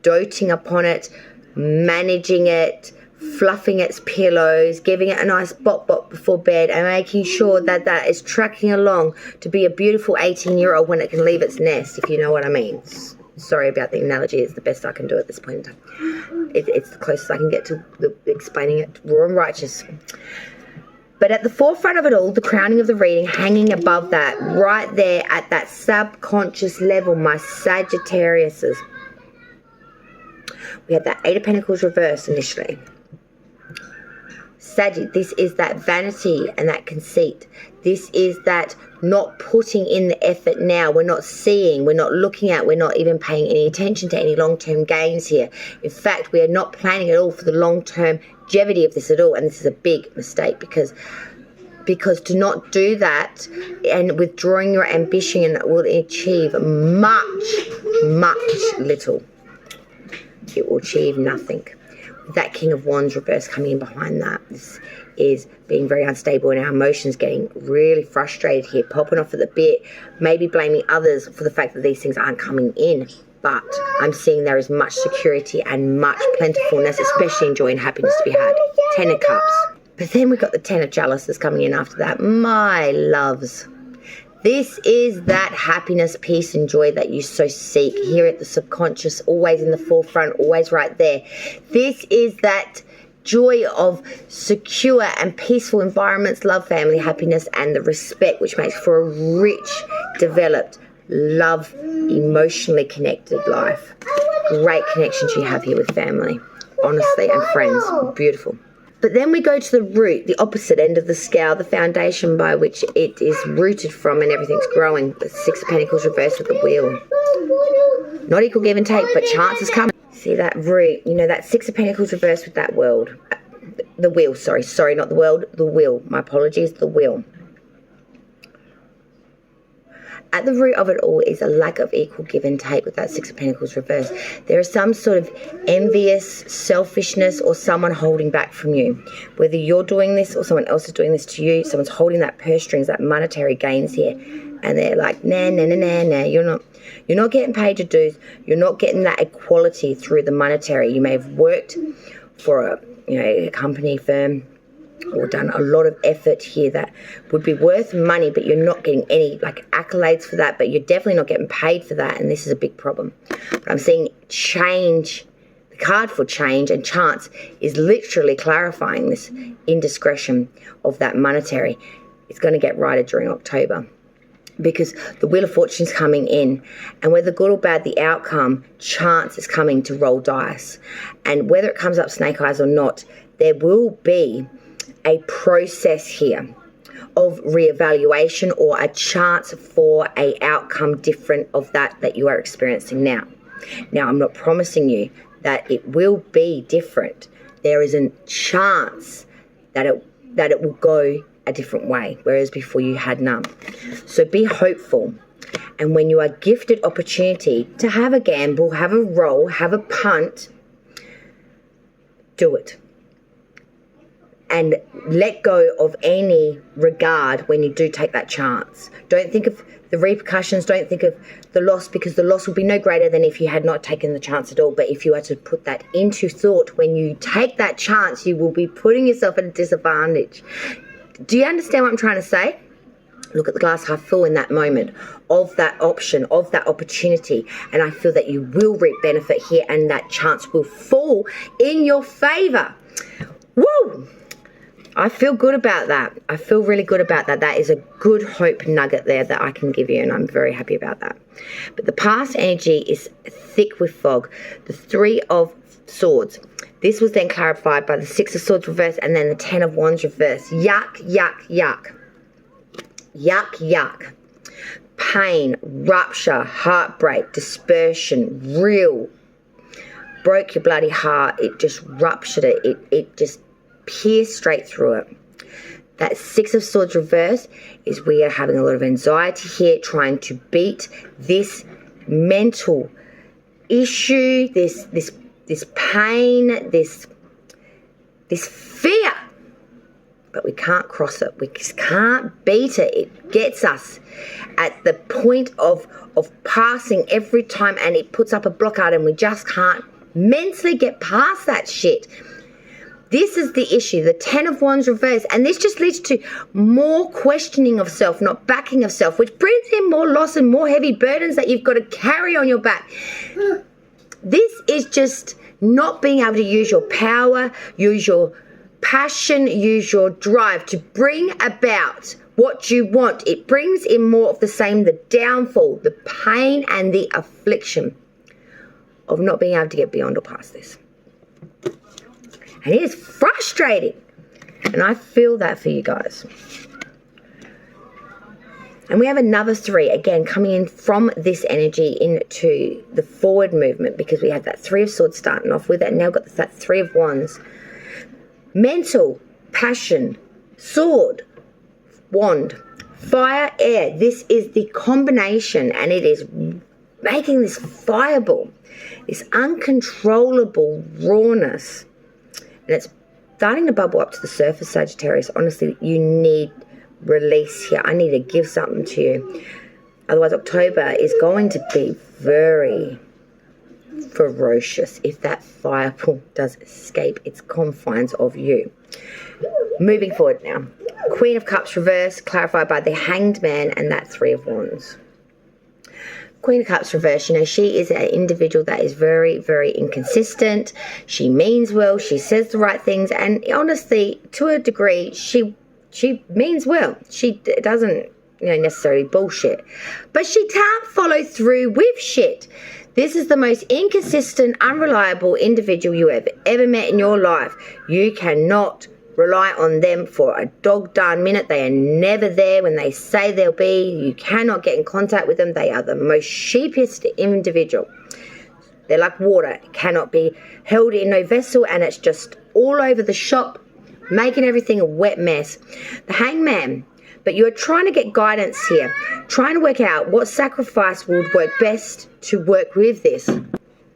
Doting upon it, managing it, fluffing its pillows, giving it a nice bop before bed, and making sure that that is tracking along to be a beautiful 18-year-old when it can leave its nest, if you know what I mean. Sorry about the analogy. It's the best I can do at this point in time. It's the closest I can get to explaining it raw and righteous. But at the forefront of it all, the crowning of the reading, hanging above that, right there at that subconscious level, my Sagittariuses. We had that Eight of Pentacles reversed initially. Saggy, this is that vanity and that conceit. This is that not putting in the effort now. We're not seeing, we're not looking at, we're not even paying any attention to any long-term gains here. In fact, we are not planning at all for the long-term longevity of this at all. And this is a big mistake because to not do that and withdrawing your ambition will achieve much little. It will achieve nothing. That King of Wands reverse coming in behind that. This is being very unstable and our emotions getting really frustrated here, popping off at the bit, maybe blaming others for the fact that these things aren't coming in. But I'm seeing there is much security and much plentifulness, especially in joy and happiness to be had. Ten of Cups. But then we've got the Ten of Chalices coming in after that. My loves. This is that happiness, peace, and joy that you so seek. Here at the subconscious, always in the forefront, always right there. This is that joy of secure and peaceful environments, love, family, happiness, and the respect, which makes for a rich, developed, love, emotionally connected life. Great connections you have here with family, honestly, and friends. Beautiful. But then we go to the root, the opposite end of the scale, the foundation by which it is rooted from and everything's growing. The Six of Pentacles reversed with the Wheel. Not equal give and take, but chances come. See that root, you know, that Six of Pentacles reversed with that world. The Wheel, sorry, not the world, the Wheel. My apologies, the Wheel. At the root of it all is a lack of equal give and take with that Six of Pentacles reversed. There is some sort of envious selfishness or someone holding back from you. Whether you're doing this or someone else is doing this to you, someone's holding that purse strings, that monetary gains here. And they're like, nah, you're not getting paid to do, you're not getting that equality through the monetary. You may have worked for a company, firm, or done a lot of effort here that would be worth money, but you're not getting any accolades for that, but you're definitely not getting paid for that, and this is a big problem. But I'm seeing change. The card for change and chance is literally clarifying this indiscretion of that monetary. It's going to get righted during October because the Wheel of Fortune is coming in, and whether good or bad the outcome, chance is coming to roll dice. And whether it comes up snake eyes or not, there will be a process here of reevaluation or a chance for a outcome different of that you are experiencing now. Now, I'm not promising you that it will be different. There is a chance that it will go a different way, whereas before you had none. So be hopeful. And when you are gifted opportunity to have a gamble, have a roll, have a punt, do it. And let go of any regard when you do take that chance. Don't think of the repercussions. Don't think of the loss, because the loss will be no greater than if you had not taken the chance at all. But if you are to put that into thought, when you take that chance, you will be putting yourself at a disadvantage. Do you understand what I'm trying to say? Look at the glass half full in that moment of that option, of that opportunity. And I feel that you will reap benefit here, and that chance will fall in your favor. Woo! I feel good about that. I feel really good about that. That is a good hope nugget there that I can give you, and I'm very happy about that. But the past energy is thick with fog. The 3 of Swords. This was then clarified by the 6 of Swords reverse and then the 10 of Wands reverse. Yuck, yuck, yuck. Yuck, yuck. Pain, rupture, heartbreak, dispersion, real. Broke your bloody heart. It just ruptured it. It just pierce straight through it. That 6 of Swords reverse is we are having a lot of anxiety here, trying to beat this mental issue, this pain, this fear. But we can't cross it. We just can't beat it. It gets us at the point of passing every time, and it puts up a blockade, and we just can't mentally get past that shit. This is the issue, the 10 of Wands reverse, and this just leads to more questioning of self, not backing of self, which brings in more loss and more heavy burdens that you've got to carry on your back. This is just not being able to use your power, use your passion, use your drive to bring about what you want. It brings in more of the same, the downfall, the pain and the affliction of not being able to get beyond or past this. And it is frustrating. And I feel that for you guys. And we have another 3, again, coming in from this energy into the forward movement, because we had that 3 of Swords starting off with it, and now got that 3 of Wands. Mental, passion, sword, wand, fire, air. This is the combination, and it is making this fireball, this uncontrollable rawness. And it's starting to bubble up to the surface, Sagittarius. Honestly, you need release here. I need to give something to you. Otherwise, October is going to be very ferocious if that fireball does escape its confines of you. Moving forward now. Queen of Cups reverse, clarified by the Hanged Man and that 3 of Wands. Queen of Cups reverse, you know, she is an individual that is very, very inconsistent. She means well. She says the right things. And honestly, to a degree, she means well. She doesn't, necessarily bullshit. But she can't follow through with shit. This is the most inconsistent, unreliable individual you have ever met in your life. You cannot rely on them for a dog-darn minute. They are never there when they say they'll be. You cannot get in contact with them. They are the most sheepiest individual. They're like water. It cannot be held in no vessel, and it's just all over the shop, making everything a wet mess. The Hangman. But you're trying to get guidance here, trying to work out what sacrifice would work best to work with this.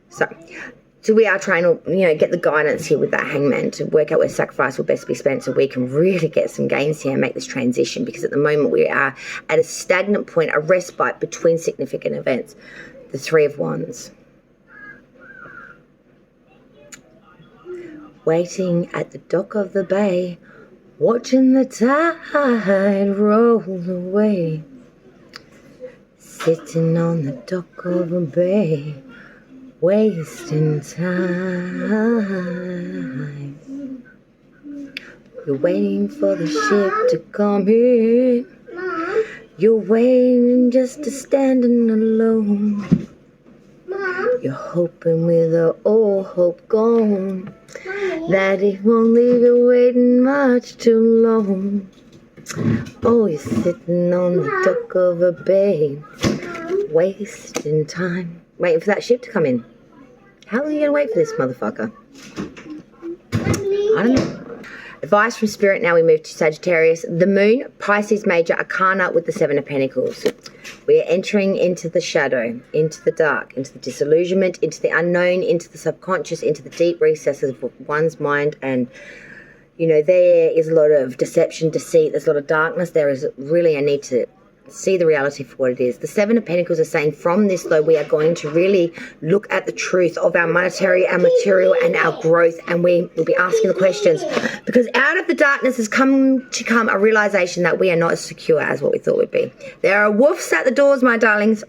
So we are trying to, get the guidance here with that Hangman to work out where sacrifice will best be spent, so we can really get some gains here and make this transition, because at the moment we are at a stagnant point, a respite between significant events. The 3 of Wands. Waiting at the dock of the bay, watching the tide roll away. Sitting on the dock of a bay, wasting time. You're waiting for the ship to come in. You're waiting just to standing alone. You're hoping with all hope gone that it won't leave you waiting much too long. Oh, you're sitting on the dock of a bay, wasting time, waiting for that ship to come in. How long are you gonna wait for this motherfucker? I don't know. Advice from Spirit, now we move to Sagittarius. The Moon, Pisces Major Arcana with the Seven of Pentacles. We are entering into the shadow, into the dark, into the disillusionment, into the unknown, into the subconscious, into the deep recesses of one's mind. And, you know, there is a lot of deception, deceit, there's a lot of darkness. There is really a need to see the reality for what it is. The Seven of Pentacles are saying from this, though, we are going to really look at the truth of our monetary, our material, and our growth, and we will be asking the questions, because out of the darkness has come a realization that we are not as secure as what we thought we'd be. There are wolves at the doors, my darlings.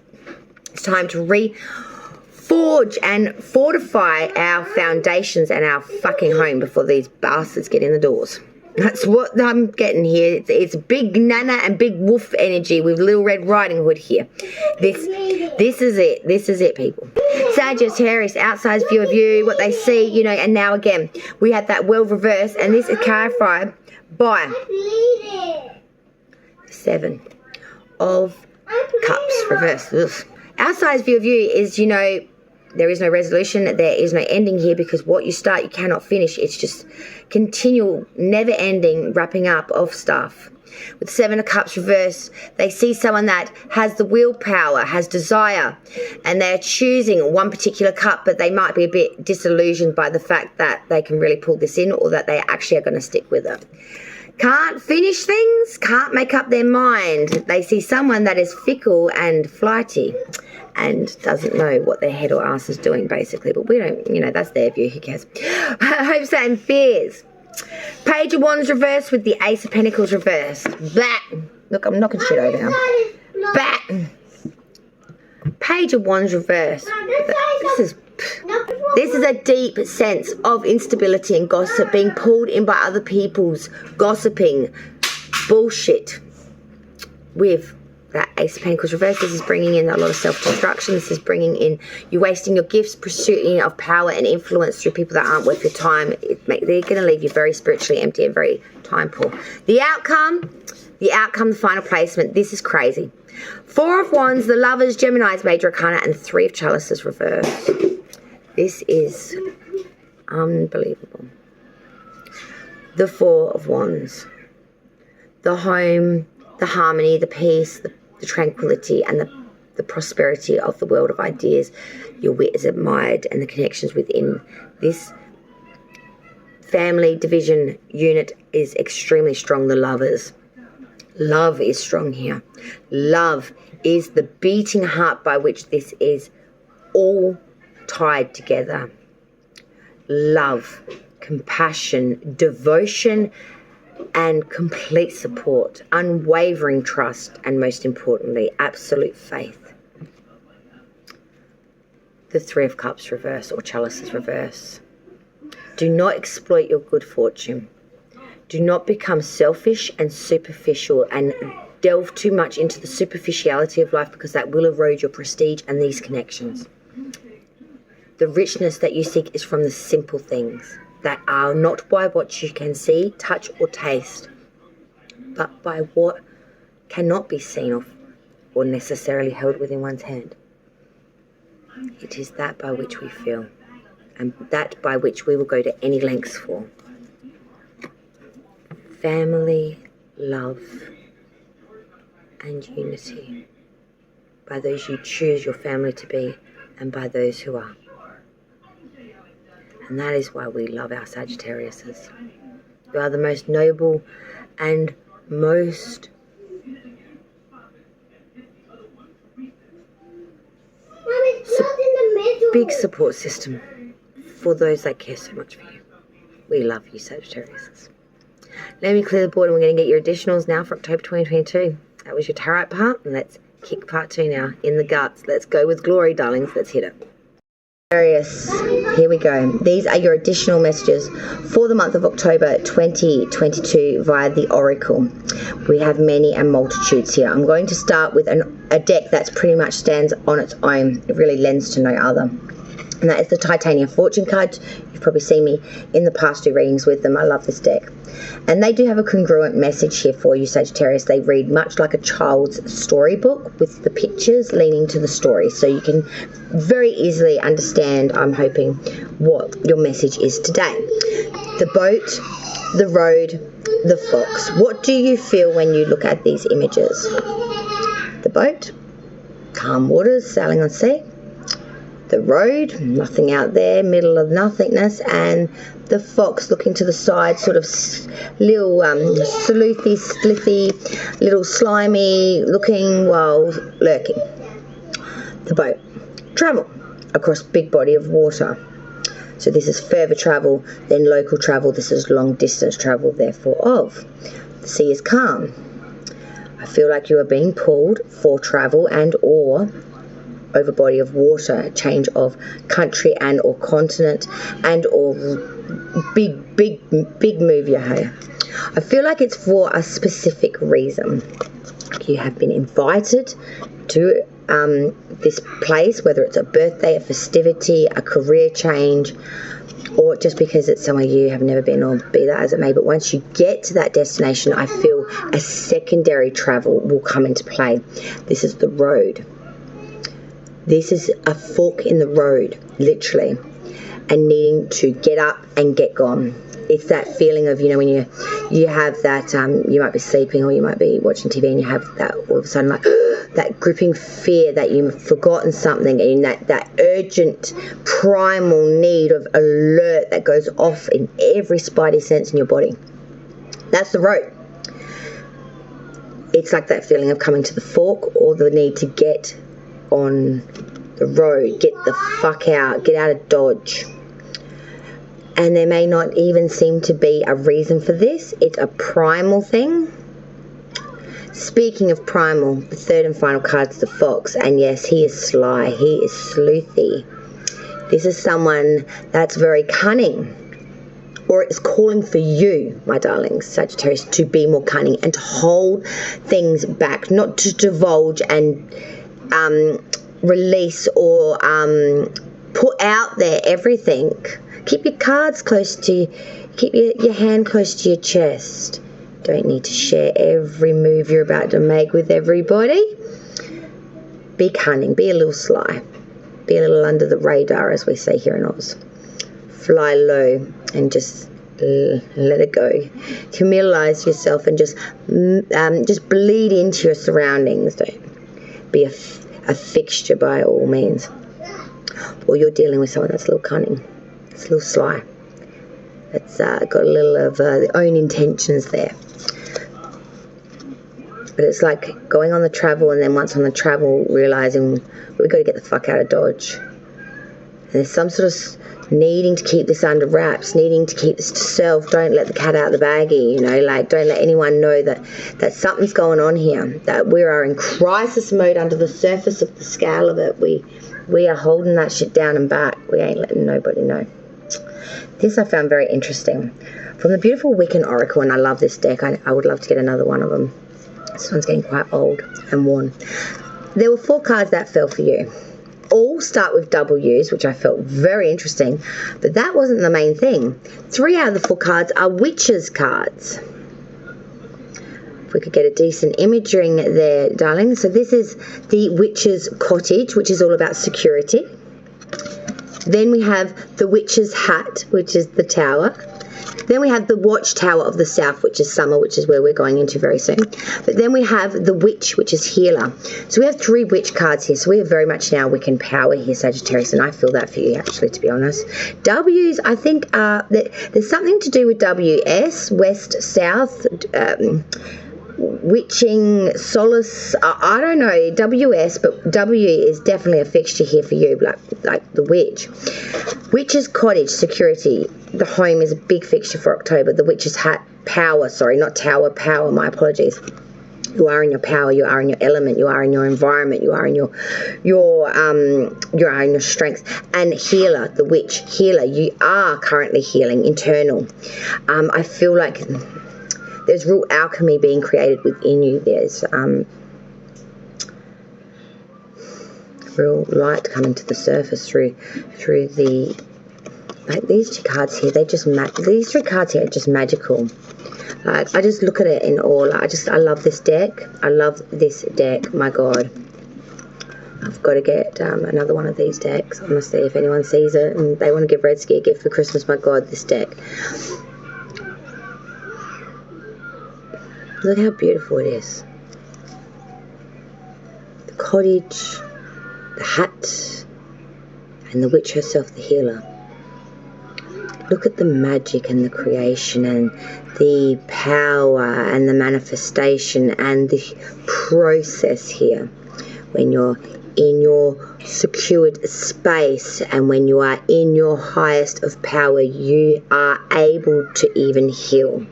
It's time to reforge and fortify our foundations and our fucking home before these bastards get in the doors. That's what I'm getting here. It's big Nana and big wolf energy with Little Red Riding Hood here. This is it. This is it, people. Sagittarius, outside view of you, what they see, you know, and now again, we have that world reverse, and this is clarified by the Seven of Cups reverse. Ugh. Outside view of you is, you know, there is no resolution, there is no ending here, because what you start, you cannot finish. It's just continual, never-ending wrapping up of stuff. With Seven of Cups reverse, they see someone that has the willpower, has desire, and they're choosing one particular cup, but they might be a bit disillusioned by the fact that they can really pull this in, or that they actually are going to stick with it. Can't finish things, can't make up their mind. They see someone that is fickle and flighty and doesn't know what their head or ass is doing, basically. But we don't, you know, that's their view, who cares? Hopes and fears. Page of Wands reversed with the Ace of Pentacles reversed. Back. Look, I'm knocking shit over now. Back. Page of Wands reversed. This is a deep sense of instability and gossip, being pulled in by other people's gossiping bullshit. With that Ace of Pentacles reversed, this is bringing in a lot of self-destruction. This is bringing in you wasting your gifts, pursuing of power and influence through people that aren't worth your time. They're going to leave you very spiritually empty and very time poor. The outcome, the final placement, this is crazy. Four of Wands, the Lovers, Gemini's Major Arcana, and Three of Chalices reversed. This is unbelievable. The Four of Wands, the home, the harmony, the peace, the tranquility, and the prosperity of the world of ideas. Your wit is admired, and the connections within this family division unit is extremely strong. The Lovers. Love is strong here. Love is the beating heart by which this is all tied together. Love, compassion, devotion, and complete support, unwavering trust, and most importantly, absolute faith. The Three of Cups reverse, or Chalices reverse. Do not exploit your good fortune. Do not become selfish and superficial and delve too much into the superficiality of life, because that will erode your prestige and these connections. The richness that you seek is from the simple things that are not by what you can see, touch, or taste, but by what cannot be seen or necessarily held within one's hand. It is that by which we feel, and that by which we will go to any lengths for. Family, love, and unity, by those you choose your family to be, and by those who are. And that is why we love our Sagittariuses. You are the most noble and most big support system for those that care so much for you. We love you, Sagittariuses. Let me clear the board, and we're going to get your additionals now for October 2022. That was your tarot part, and let's kick part 2 now, in the guts. Let's go with glory, darlings. Let's hit it. Here we go. These are your additional messages for the month of October 2022 via the Oracle. We have many and multitudes here. I'm going to start with a deck that's pretty much stands on its own. It really lends to no other. And that is the Titanium Fortune card. You've probably seen me in the past do readings with them. I love this deck. And they do have a congruent message here for you, Sagittarius. They read much like a child's storybook with the pictures leaning to the story. So you can very easily understand, I'm hoping, what your message is today. The boat, the road, the fox. What do you feel when you look at these images? The boat, calm waters, sailing on sea. The road, nothing out there, middle of nothingness, and the fox looking to the side, sort of little sleuthy, slithy, little slimy looking while lurking. The boat, travel across big body of water. So this is further travel than local travel. This is long distance travel, therefore of. The sea is calm. I feel like you are being pulled for travel and or over body of water, change of country and or continent and or big move you have. I feel like it's for a specific reason. You have been invited to this place, whether it's a birthday, a festivity, a career change, or just because it's somewhere you have never been, or be that as it may. But once you get to that destination, I feel a secondary travel will come into play. This is the road. This is a fork in the road, literally, and needing to get up and get gone. It's that feeling of, when you have that, you might be sleeping or you might be watching TV and you have that all of a sudden, like, that gripping fear that you've forgotten something, and that urgent primal need of alert that goes off in every spidey sense in your body. That's the road. It's like that feeling of coming to the fork or the need to get on the road, get the fuck out, get out of Dodge. And there may not even seem to be a reason for this. It's a primal thing. Speaking of primal, the third and final card's the fox, and yes, he is sly, he is sleuthy. This is someone that's very cunning, or is calling for you, my darlings, Sagittarius, to be more cunning and to hold things back, not to divulge and release or put out there everything. Keep your cards close to keep your hand close to your chest. Don't need to share every move you're about to make with everybody. Be cunning, be a little sly, be a little under the radar, as we say here in Oz. Fly low and just let it go. Humilize yourself and just bleed into your surroundings. Don't be a fixture by all means. Or you're dealing with someone that's a little cunning, it's a little sly, it's got a little of their own intentions there. But it's like going on the travel, and then once on the travel realizing we've got to get the fuck out of Dodge. And there's some sort of needing to keep this under wraps, needing to keep this to self. Don't let the cat out of the baggie, don't let anyone know that something's going on here, that we are in crisis mode under the surface of the scale of it. We are holding that shit down and back. We ain't letting nobody know. This I found very interesting. From the beautiful Wiccan Oracle, and I love this deck. I would love to get another one of them. This one's getting quite old and worn. There were 4 cards that fell for you. All start with W's, which I felt very interesting, but that wasn't the main thing. 3 out of the 4 cards are witches cards. If we could get a decent imaging there, darling. So this is the witch's cottage, which is all about security. Then we have the witch's hat, which is the tower. Then we have the watchtower of the south, which is summer, which is where we're going into very soon. But then we have the witch, which is healer. So we have 3 witch cards here. So we are very much now Wiccan power here, Sagittarius, and I feel that for you, actually, to be honest. W's, I think, there's something to do with WS, west, south, witching, solace, I don't know, WS, but W is definitely a fixture here for you, like the witch. Witch's cottage, security. The home is a big fixture for October. The witch's hat, power, sorry, not tower, power, my apologies. You are in your power, you are in your element, you are in your environment, you are in you are in your strength. And healer, the witch, healer, you are currently healing, internal. I feel like there's real alchemy being created within you. There's real light coming to the surface through the, like these two cards here, these three cards here are just magical. Like, I just look at it in awe. I love this deck. I love this deck. My God. I've got to get another one of these decks. I'm going to see if anyone sees it and they want to give Redsky a gift for Christmas. My God, this deck. Look how beautiful it is. The cottage, the hat, and the witch herself, the healer. Look at the magic and the creation and the power and the manifestation and the process here. When you're in your secured space and when you are in your highest of power, you are able to even heal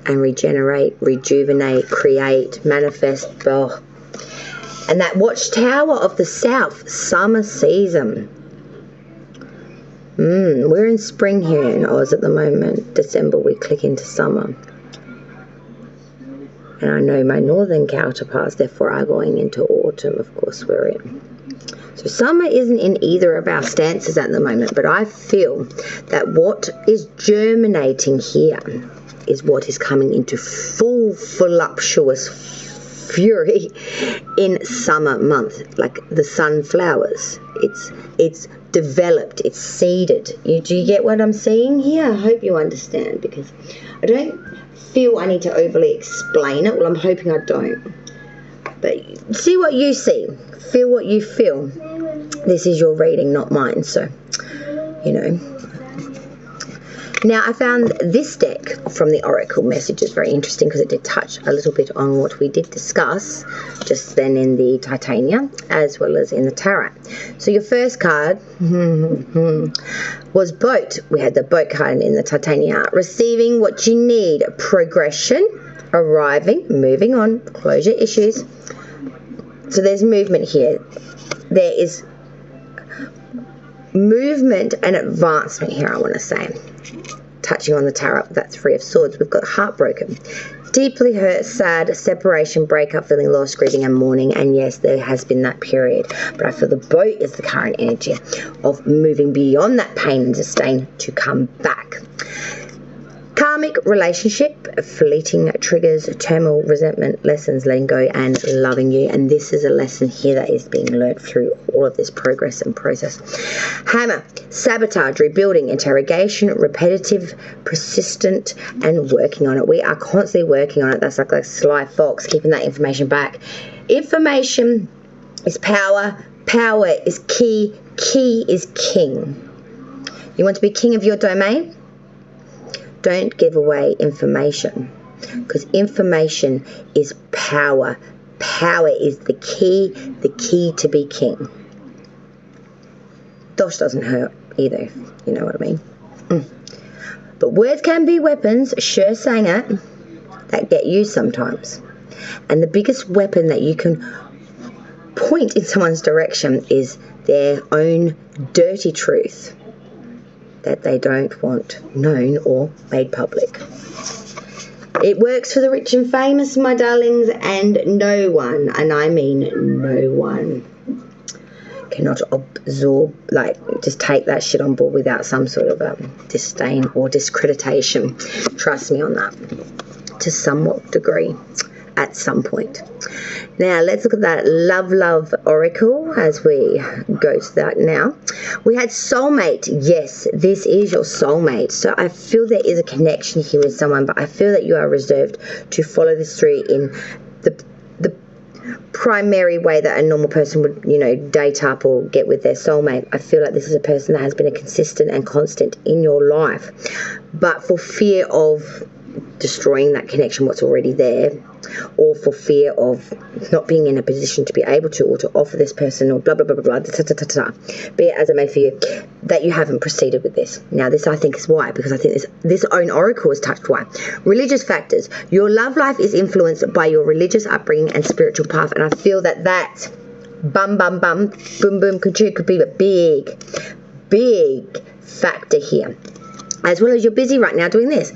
and regenerate, rejuvenate, create, manifest. Oh. And that watchtower of the south, summer season. We're in spring here in Oz at the moment. December, we click into summer. And I know my northern counterparts, therefore, are going into autumn, of course, we're in. So summer isn't in either of our stances at the moment, but I feel that what is germinating here is what is coming into full, voluptuous fury in summer month, like the sunflowers. It's developed, it's seeded. Do you get what I'm saying here? I hope you understand, because I don't feel I need to overly explain it. Well, I'm hoping I don't. But see what you see, feel what you feel. This is your reading, not mine, so, you know. Now, I found this deck from the Oracle messages very interesting because it did touch a little bit on what we did discuss just then in the Titania as well as in the Tarot. So your first card was boat. We had the boat card in the Titania. Receiving what you need. Progression. Arriving. Moving on. Closure issues. So there's movement here. There is movement and advancement here, I want to say. Touching on the Tarot, that's Three of Swords. We've got heartbroken, deeply hurt, sad, separation, breakup, feeling lost, grieving and mourning. And yes, there has been that period, but I feel the boat is the current energy of moving beyond that pain and disdain to come back. Karmic relationship, fleeting triggers, turmoil, resentment, lessons, letting go and loving you. And this is a lesson here that is being learnt through all of this progress and process. Hammer, sabotage, rebuilding, interrogation, repetitive, persistent, and working on it. We are constantly working on it. That's like a sly fox, keeping that information back. Information is power. Power is key. Key is king. You want to be king of your domain? Don't give away information, because information is power. Power is the key to be king. Dosh doesn't hurt either, you know what I mean. But words can be weapons, sure sang it, that get used sometimes. And the biggest weapon that you can point in someone's direction is their own dirty truth that they don't want known or made public. It works for the rich and famous, my darlings, and no one, and I mean no one, cannot absorb, like, just take that shit on board without some sort of disdain or discreditation. Trust me on that, to somewhat degree, at some point. Now, let's look at that love oracle as we go to that now. We had soulmate. Yes, this is your soulmate. So I feel there is a connection here with someone, but I feel that you are reserved to follow this through in the primary way that a normal person would, you know, date up or get with their soulmate. I feel like this is a person that has been a consistent and constant in your life, but for fear of destroying that connection, what's already there, or for fear of not being in a position to be able to, or to offer this person, or blah blah blah blah blah, be it as it may for you, that you haven't proceeded with this. Now, this I think is why, because I think this own oracle is touched why. Religious factors. Your love life is influenced by your religious upbringing and spiritual path, and I feel that boom boom could be a big factor here. as well as you're busy right now doing this.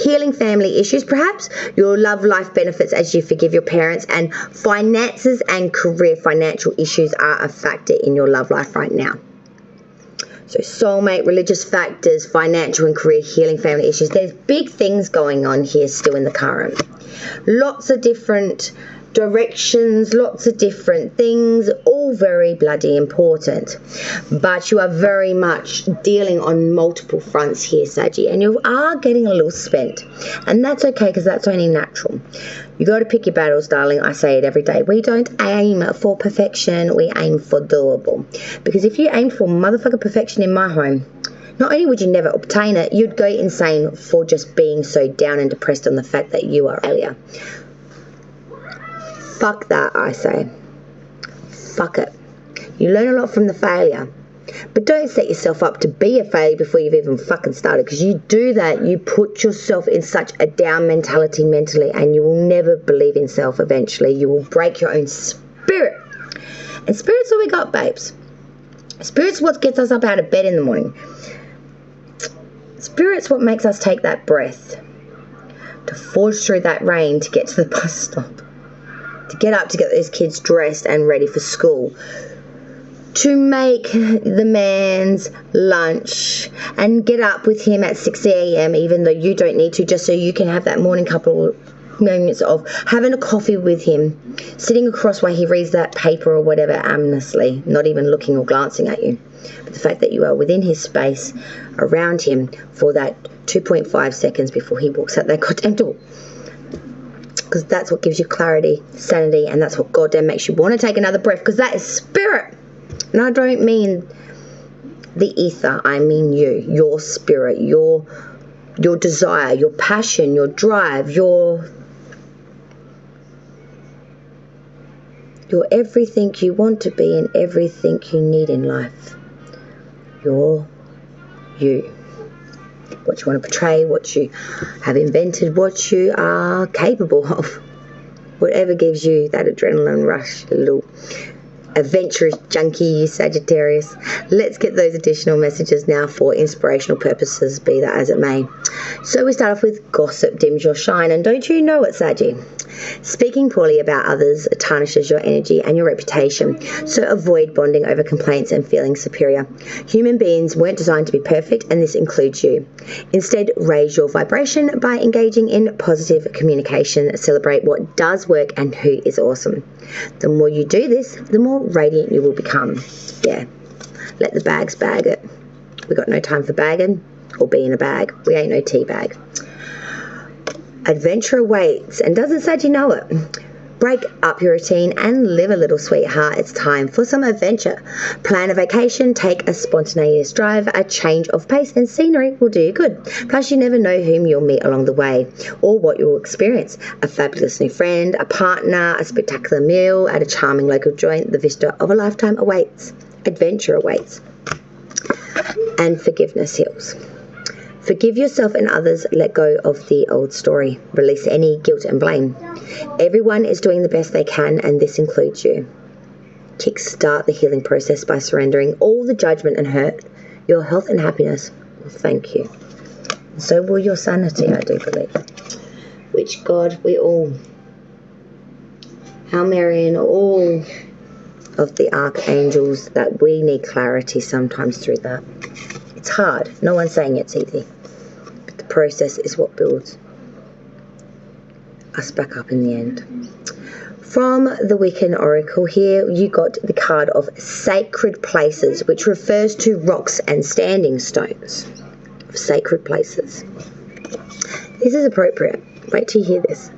Healing family issues, perhaps your love life benefits as you forgive your parents, and finances and career financial issues are a factor in your love life right now. So soulmate, religious factors, financial and career, healing family issues. There's big things going on here still in the current. Lots of different directions, lots of different things, all very bloody important. But you are very much dealing on multiple fronts here, Saggy, and you are getting a little spent. And that's okay, because that's only natural. You got to pick your battles, darling. I say it every day. We don't aim for perfection, we aim for doable. Because if you aim for motherfucking perfection in my home, not only would you never obtain it, you'd go insane for just being so down and depressed on the fact that you are a failure. Fuck that, I say. Fuck it. You learn a lot from the failure. But don't set yourself up to be a failure before you've even fucking started. Because you do that, you put yourself in such a down mentality mentally, and you will never believe in self eventually. You will break your own spirit. And spirit's all we got, babes. Spirit's what gets us up out of bed in the morning. Spirit's what makes us take that breath. To forge through that rain to get to the bus stop. To get up to get those kids dressed and ready for school, to make the man's lunch and get up with him at 6 a.m. even though you don't need to, just so you can have that morning couple moments of having a coffee with him, sitting across while he reads that paper or whatever amorously, not even looking or glancing at you. But the fact that you are within his space, around him for that 2.5 seconds before he walks out that goddamn door. Because that's what gives you clarity, sanity, and that's what goddamn makes you want to take another breath, because that is spirit. And I don't mean the ether, I mean you, your spirit, your desire, your passion, your drive, your everything you want to be and everything you need in life. You're you. What you want to portray, what you have invented, what you are capable of. Whatever gives you that adrenaline rush, a little adventurous junkie, Sagittarius. Let's get those additional messages now for inspirational purposes, be that as it may. So we start off with gossip dims your shine, and don't you know it, Saggy? Speaking poorly about others tarnishes your energy and your reputation, so avoid bonding over complaints and feeling superior. Human beings weren't designed to be perfect, and this includes you. Instead, raise your vibration by engaging in positive communication. Celebrate what does work and who is awesome. The more you do this, the more radiant you will become. Yeah, let the bags bag it. We got no time for bagging or being a bag. We ain't no tea bag. Adventure awaits, and doesn't Saggy know it? Break up your routine and live a little, sweetheart. It's time for some adventure. Plan a vacation, take a spontaneous drive. A change of pace and scenery will do you good. Plus, you never know whom you'll meet along the way or what you'll experience. A fabulous new friend, a partner, a spectacular meal at a charming local joint. The vista of a lifetime awaits. Adventure awaits. And forgiveness heals. Forgive yourself and others, let go of the old story. Release any guilt and blame. Everyone is doing the best they can, and this includes you. Kickstart the healing process by surrendering all the judgment and hurt. Your health and happiness will thank you. So will your sanity, I do believe. Which God, we all, Hail Mary and all of the archangels, that we need clarity sometimes through that. It's hard. No one's saying it's easy. But the process is what builds us back up in the end. From the Wiccan Oracle here, you got the card of Sacred Places, which refers to rocks and standing stones. Sacred places. This is appropriate. Wait till you hear this.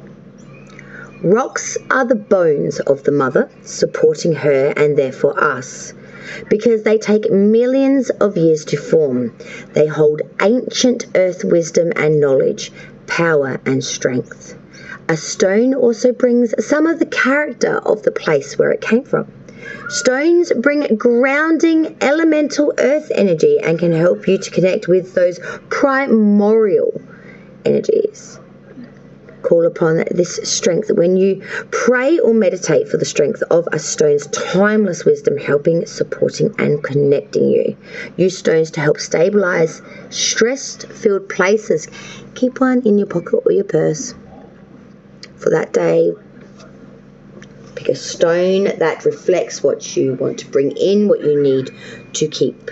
Rocks are the bones of the mother, supporting her and therefore us. Because they take millions of years to form. They hold ancient earth wisdom and knowledge, power and strength. A stone also brings some of the character of the place where it came from. Stones bring grounding elemental earth energy and can help you to connect with those primordial energies. Call upon this strength when you pray or meditate for the strength of a stone's timeless wisdom, helping, supporting, and connecting you. Use stones to help stabilize stress-filled places. Keep one in your pocket or your purse for that day. Pick a stone that reflects what you want to bring in, what you need to keep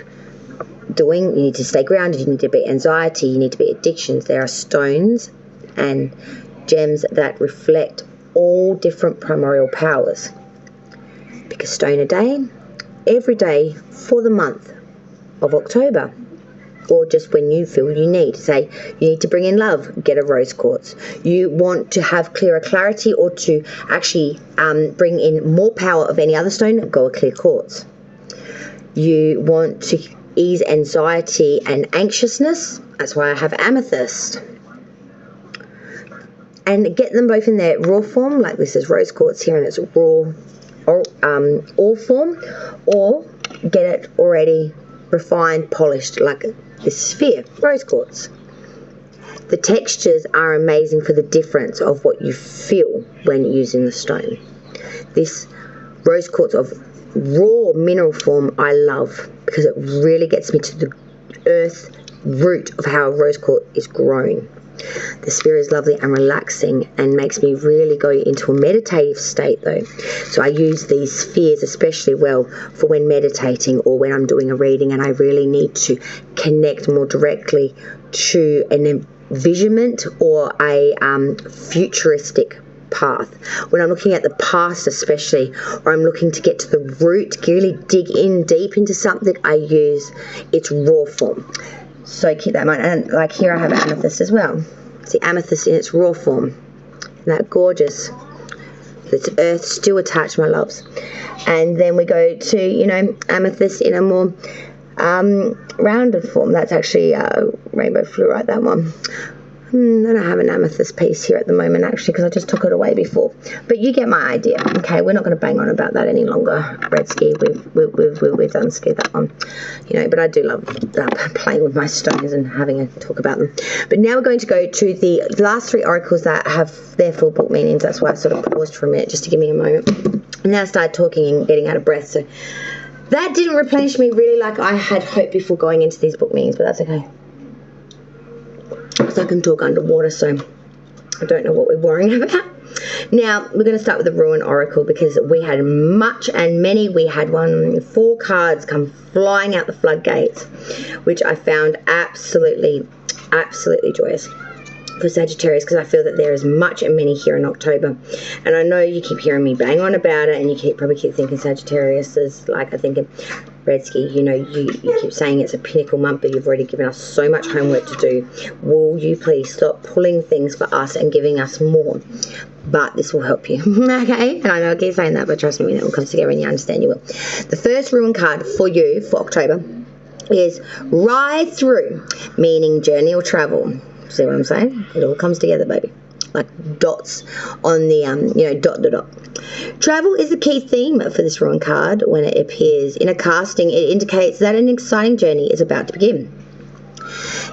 doing. You need to stay grounded, you need to beat anxiety, you need to beat addictions. There are stones and gems that reflect all different primordial powers. Pick a stone a day, every day for the month of October, or just when you feel you need. Say you need to bring in love, get a rose quartz. You want to have clearer clarity or to actually bring in more power of any other stone, go a clear quartz. You want to ease anxiety and anxiousness, that's why I have amethyst. And get them both in their raw form, like this is rose quartz here and it's raw ore form, or get it already refined, polished, like this sphere, rose quartz. The textures are amazing for the difference of what you feel when using the stone. This rose quartz of raw mineral form I love because it really gets me to the earth root of how a rose quartz is grown. The sphere is lovely and relaxing and makes me really go into a meditative state though. So I use these spheres especially well for when meditating or when I'm doing a reading and I really need to connect more directly to an envisionment or a futuristic path. When I'm looking at the past especially, or I'm looking to get to the root, really dig in deep into something, I use its raw form. So keep that in mind. And like here I have amethyst as well. See, amethyst in its raw form. Isn't that gorgeous? It's earth still attached, my loves. And then we go to, amethyst in a more rounded form. That's actually rainbow fluorite, that one. I don't have an amethyst piece here at the moment, actually, because I just took it away before. But you get my idea, okay? We're not going to bang on about that any longer. Red ski, we've done ski that one, But I do love playing with my stones and having a talk about them. But now we're going to go to the last three oracles that have their full book meanings. That's why I sort of paused for a minute just to give me a moment. And then I started talking and getting out of breath. So that didn't replenish me really like I had hoped before going into these book meanings, but that's okay. So I can talk underwater, so I don't know what we're worrying about. Now, we're going to start with the Ruin Oracle because we had much and many. We had 4 cards come flying out the floodgates, which I found absolutely joyous for Sagittarius because I feel that there is much and many here in October. And I know you keep hearing me bang on about it and you probably keep thinking Sagittarius is like, I'm thinking, Redsky, you keep saying it's a pinnacle month, but you've already given us so much homework to do. Will you please stop pulling things for us and giving us more? But this will help you, okay? And I know I keep saying that, but trust me, when it all comes together and you understand, you will. The first ruin card for you for October is Ride Through, meaning journey or travel. See what I'm saying? It all comes together, baby. Like dots on the, dot. Travel is the key theme for this ruin card. When it appears in a casting, it indicates that an exciting journey is about to begin.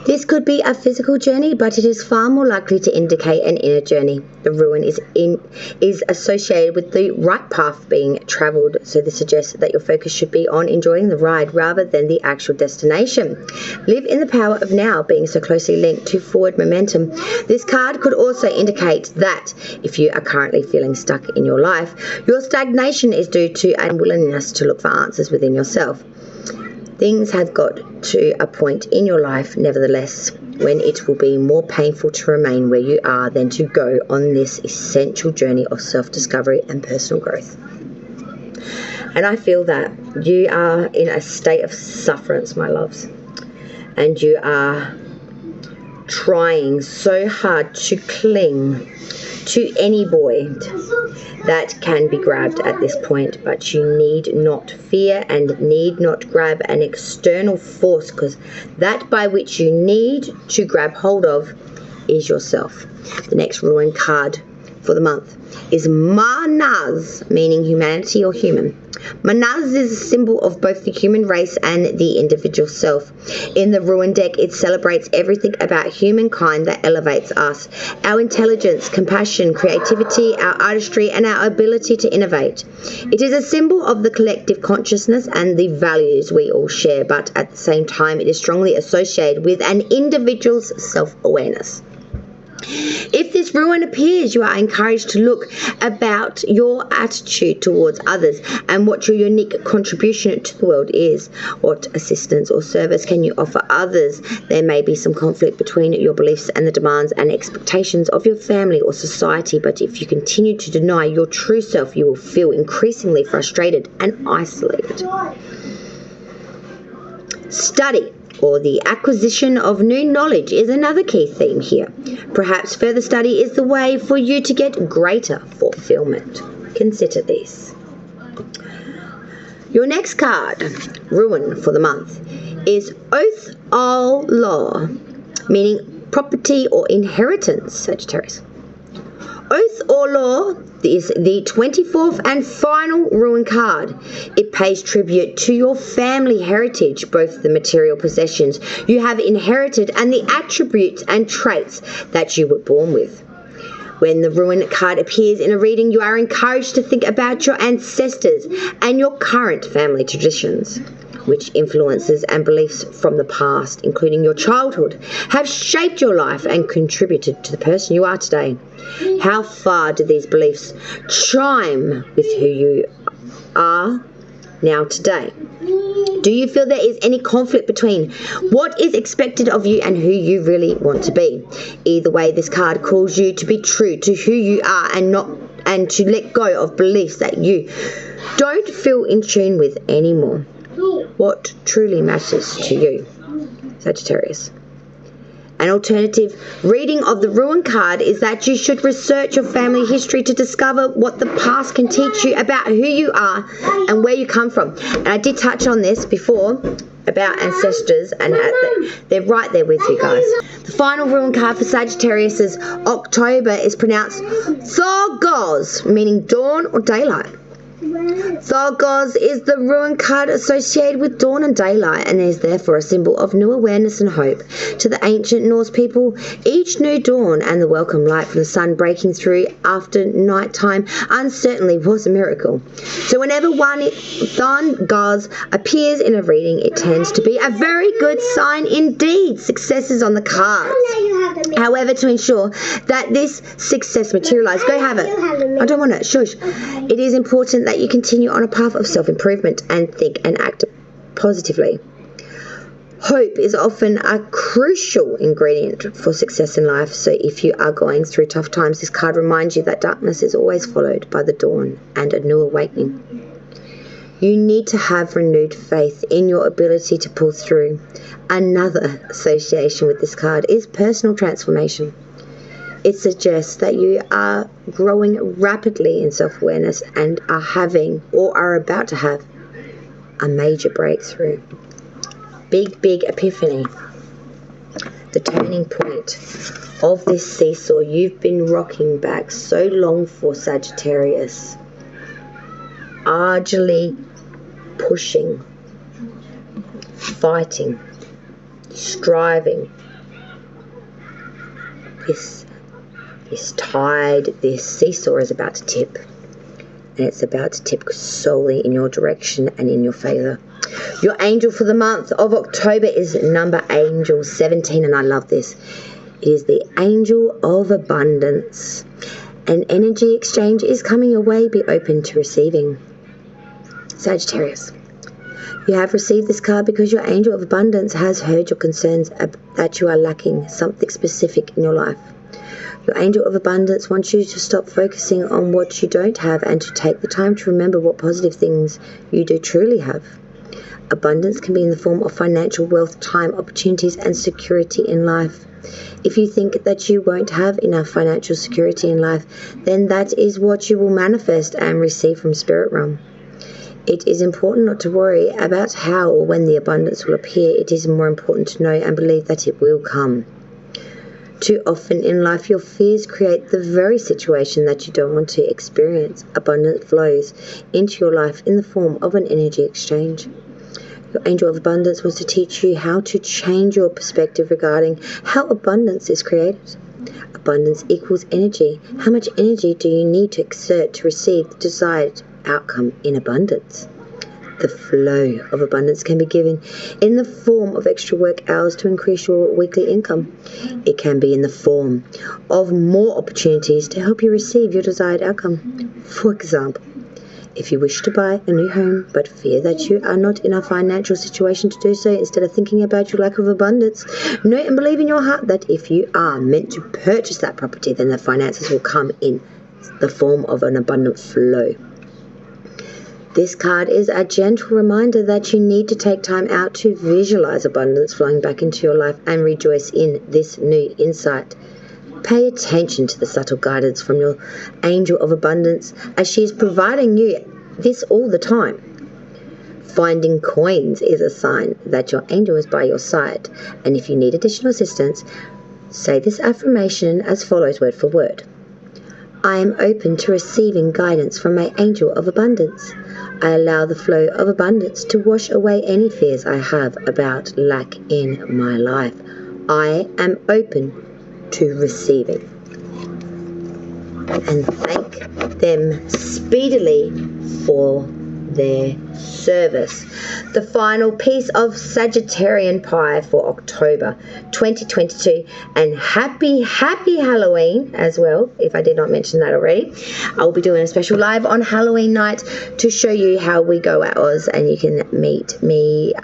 This could be a physical journey, but it is far more likely to indicate an inner journey. The ruin is associated with the right path being travelled, so this suggests that your focus should be on enjoying the ride rather than the actual destination. Live in the power of now, being so closely linked to forward momentum. This card could also indicate that if you are currently feeling stuck in your life, your stagnation is due to unwillingness to look for answers within yourself. Things have got to a point in your life, nevertheless, when it will be more painful to remain where you are than to go on this essential journey of self-discovery and personal growth. And I feel that you are in a state of sufferance, my loves, and you are trying so hard to cling to any void that can be grabbed at this point, but you need not fear and need not grab an external force, because that by which you need to grab hold of is yourself. The next ruin card for the month is Manaz, meaning humanity or human. Manaz is a symbol of both the human race and the individual self. In the Ruin deck, it celebrates everything about humankind that elevates us. Our intelligence, compassion, creativity, our artistry, and our ability to innovate. It is a symbol of the collective consciousness and the values we all share, but at the same time, it is strongly associated with an individual's self-awareness. If this ruin appears, you are encouraged to look about your attitude towards others and what your unique contribution to the world is. What assistance or service can you offer others? There may be some conflict between your beliefs and the demands and expectations of your family or society, but if you continue to deny your true self, you will feel increasingly frustrated and isolated. Study, or the acquisition of new knowledge, is another key theme here. Perhaps further study is the way for you to get greater fulfillment. Consider this. Your next card, Ruin for the month, is Oath al Law, meaning property or inheritance, Sagittarius. Oath or Law is the 24th and final Ruin card. It pays tribute to your family heritage, both the material possessions you have inherited and the attributes and traits that you were born with. When the Ruin card appears in a reading, you are encouraged to think about your ancestors and your current family traditions. Which influences and beliefs from the past, including your childhood, have shaped your life and contributed to the person you are today. How far do these beliefs chime with who you are now today? Do you feel there is any conflict between what is expected of you and who you really want to be? Either way, this card calls you to be true to who you are and to let go of beliefs that you don't feel in tune with anymore. What truly matters to you, Sagittarius? An alternative reading of the Ruin card is that you should research your family history to discover what the past can teach you about who you are and where you come from. And I did touch on this before about ancestors, and they're right there with you guys. The final Ruin card for Sagittarius is October is pronounced Thargoz, meaning dawn or daylight. Thargoz is the Ruin card associated with dawn and daylight, and is therefore a symbol of new awareness and hope. To the ancient Norse people, each new dawn and the welcome light from the sun breaking through after night time uncertainly was a miracle. So whenever one Thargoz appears in a reading, it tends to be a very good sign indeed. Success is on the cards. However, to ensure that this success materializes, go have it. I don't want it. Shush. It is important that you continue on a path of self-improvement and think and act positively. Hope is often a crucial ingredient for success in life, so if you are going through tough times, this card reminds you that darkness is always followed by the dawn and a new awakening. You need to have renewed faith in your ability to pull through. Another association with this card is personal transformation. It suggests that you are growing rapidly in self-awareness and are having or are about to have a major breakthrough. Big epiphany. The turning point of this seesaw you've been rocking back so long for, Sagittarius. Arduously pushing, fighting, striving. This tide, this seesaw is about to tip. And it's about to tip solely in your direction and in your favour. Your angel for the month of October is number angel 17, and I love this. It is the angel of abundance. An energy exchange is coming your way. Be open to receiving. Sagittarius, you have received this card because your angel of abundance has heard your concerns that you are lacking something specific in your life. Your angel of abundance wants you to stop focusing on what you don't have and to take the time to remember what positive things you do truly have. Abundance can be in the form of financial wealth, time, opportunities, and security in life. If you think that you won't have enough financial security in life, then that is what you will manifest and receive from Spirit Realm. It is important not to worry about how or when the abundance will appear. It is more important to know and believe that it will come. Too often in life, your fears create the very situation that you don't want to experience. Abundance flows into your life in the form of an energy exchange. Your angel of abundance wants to teach you how to change your perspective regarding how abundance is created. Abundance equals energy. How much energy do you need to exert to receive the desired outcome in abundance? The flow of abundance can be given in the form of extra work hours to increase your weekly income. It can be in the form of more opportunities to help you receive your desired outcome. For example, if you wish to buy a new home but fear that you are not in a financial situation to do so, instead of thinking about your lack of abundance, know and believe in your heart that if you are meant to purchase that property, then the finances will come in the form of an abundant flow. This card is a gentle reminder that you need to take time out to visualize abundance flowing back into your life and rejoice in this new insight. Pay attention to the subtle guidance from your angel of abundance as she is providing you this all the time. Finding coins is a sign that your angel is by your side, and if you need additional assistance, say this affirmation as follows word for word. I am open to receiving guidance from my angel of abundance. I allow the flow of abundance to wash away any fears I have about lack in my life. I am open to receiving. And thank them speedily for their service. The final piece of Sagittarian pie for October 2022, and happy Halloween as well, if I did not mention that already. I'll be doing a special live on Halloween night to show you how we go at Oz, and you can meet me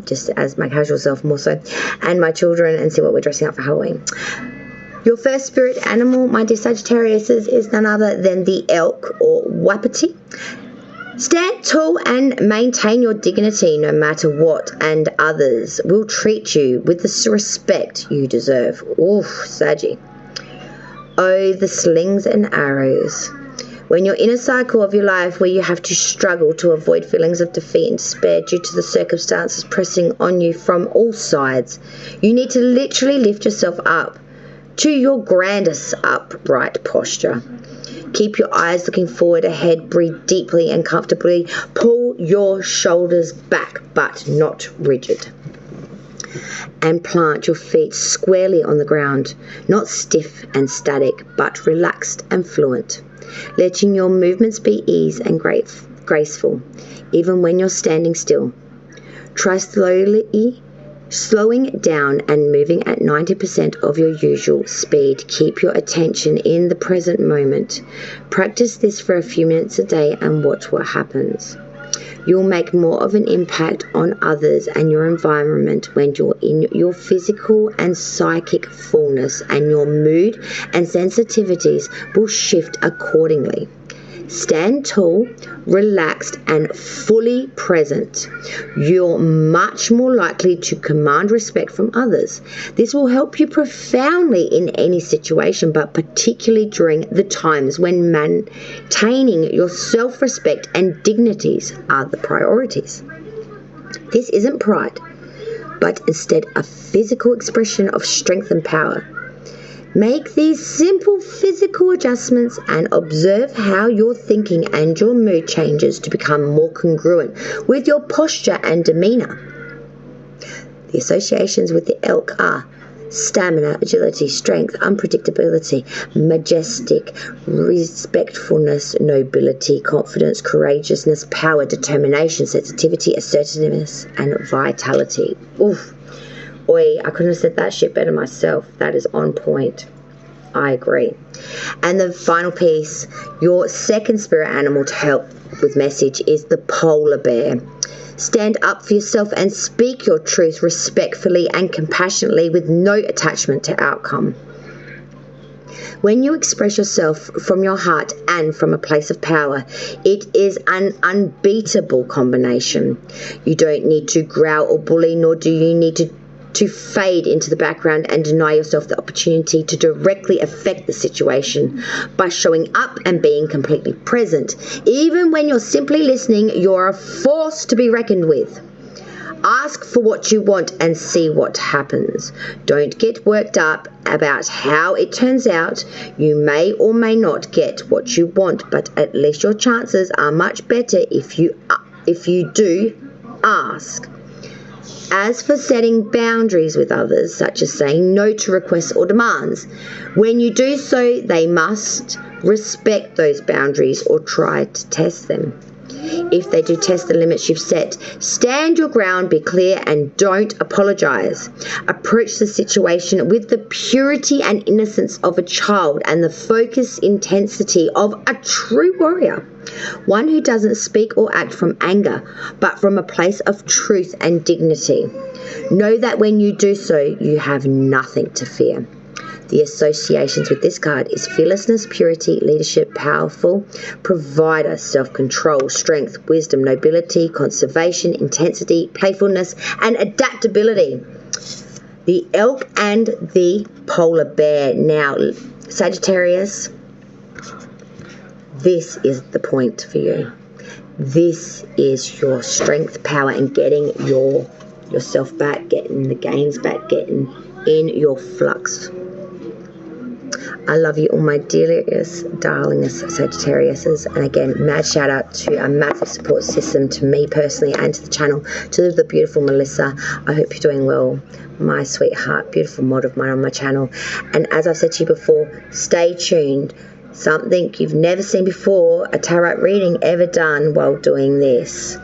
just as my casual self more so, and my children, and see what we're dressing up for Halloween. Your first spirit animal, my dear Sagittarius, is none other than the elk or wapiti. Stand tall and maintain your dignity no matter what, and others will treat you with the respect you deserve. Oof, Saggy. Oh, the slings and arrows. When you're in a cycle of your life where you have to struggle to avoid feelings of defeat and despair due to the circumstances pressing on you from all sides, you need to literally lift yourself up to your grandest upright posture. Keep your eyes looking forward ahead, breathe deeply and comfortably, pull your shoulders back but not rigid, and plant your feet squarely on the ground, not stiff and static but relaxed and fluent, letting your movements be easy and graceful even when you're standing still. Try slowing down and moving at 90% of your usual speed. Keep your attention in the present moment. Practice this for a few minutes a day and watch what happens. You'll make more of an impact on others and your environment when you're in your physical and psychic fullness, and your mood and sensitivities will shift accordingly. Stand tall, relaxed, and fully present. You're much more likely to command respect from others. This will help you profoundly in any situation, but particularly during the times when maintaining your self-respect and dignities are the priorities. This isn't pride, but instead a physical expression of strength and power. Make these simple physical adjustments and observe how your thinking and your mood changes to become more congruent with your posture and demeanor. The associations with the elk are stamina, agility, strength, unpredictability, majestic, respectfulness, nobility, confidence, courageousness, power, determination, sensitivity, assertiveness, and vitality. Oof. Oi, I couldn't have said that shit better myself. That is on point. I agree. And the final piece, your second spirit animal to help with message is the polar bear. Stand up for yourself and speak your truth respectfully and compassionately with no attachment to outcome. When you express yourself from your heart and from a place of power, it is an unbeatable combination. You don't need to growl or bully, nor do you need to fade into the background and deny yourself the opportunity to directly affect the situation. By showing up and being completely present, even when you're simply listening, you're a force to be reckoned with. Ask for what you want and see what happens. Don't get worked up about how it turns out. You may or may not get what you want, but at least your chances are much better if you do ask. As for setting boundaries with others, such as saying no to requests or demands, when you do so, they must respect those boundaries or try to test them. If they do test the limits you've set, stand your ground, be clear, and don't apologize. Approach the situation with the purity and innocence of a child and the focused intensity of a true warrior. One who doesn't speak or act from anger, but from a place of truth and dignity. Know that when you do so, you have nothing to fear. The associations with this card is fearlessness, purity, leadership, powerful, provider, self-control, strength, wisdom, nobility, conservation, intensity, playfulness, and adaptability. The elk and the polar bear. Now, Sagittarius, this is the point for you. This is your strength, power, and getting yourself back, getting the gains back, getting in your flux. I love you all, my dearest, darlingest Sagittariuses. And again, mad shout out to a massive support system to me personally and to the channel, to the beautiful Melissa. I hope you're doing well, my sweetheart, beautiful mod of mine on my channel. And as I've said to you before, stay tuned. Something you've never seen before, a tarot reading ever done while doing this.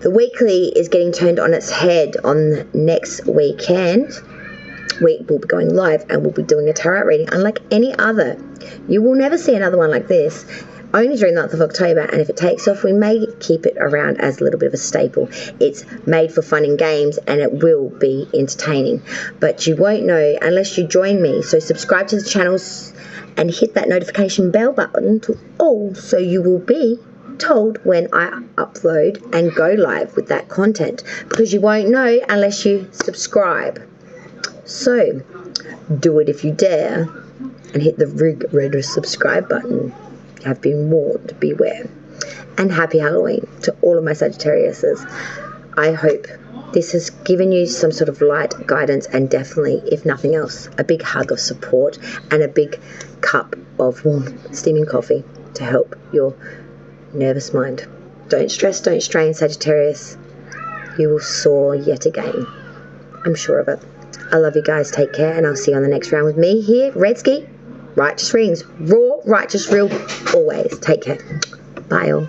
The weekly is getting turned on its head on next weekend. We will be going live and we'll be doing a tarot reading unlike any other. You will never see another one like this, only during the month of October, and if it takes off, we may keep it around as a little bit of a staple. It's made for fun and games, and it will be entertaining, but you won't know unless you join me. So subscribe to the channels and hit that notification bell button to all, so you will be told when I upload and go live with that content, because you won't know unless you subscribe. So, do it if you dare, and hit the red subscribe button. You have been warned, beware. And happy Halloween to all of my Sagittariuses. I hope this has given you some sort of light guidance, and definitely, if nothing else, a big hug of support and a big cup of warm steaming coffee to help your nervous mind. Don't stress, don't strain, Sagittarius. You will soar yet again. I'm sure of it. I love you guys. Take care, and I'll see you on the next round with me here, Redski. Righteous readings, raw, righteous, real, always. Take care. Bye all.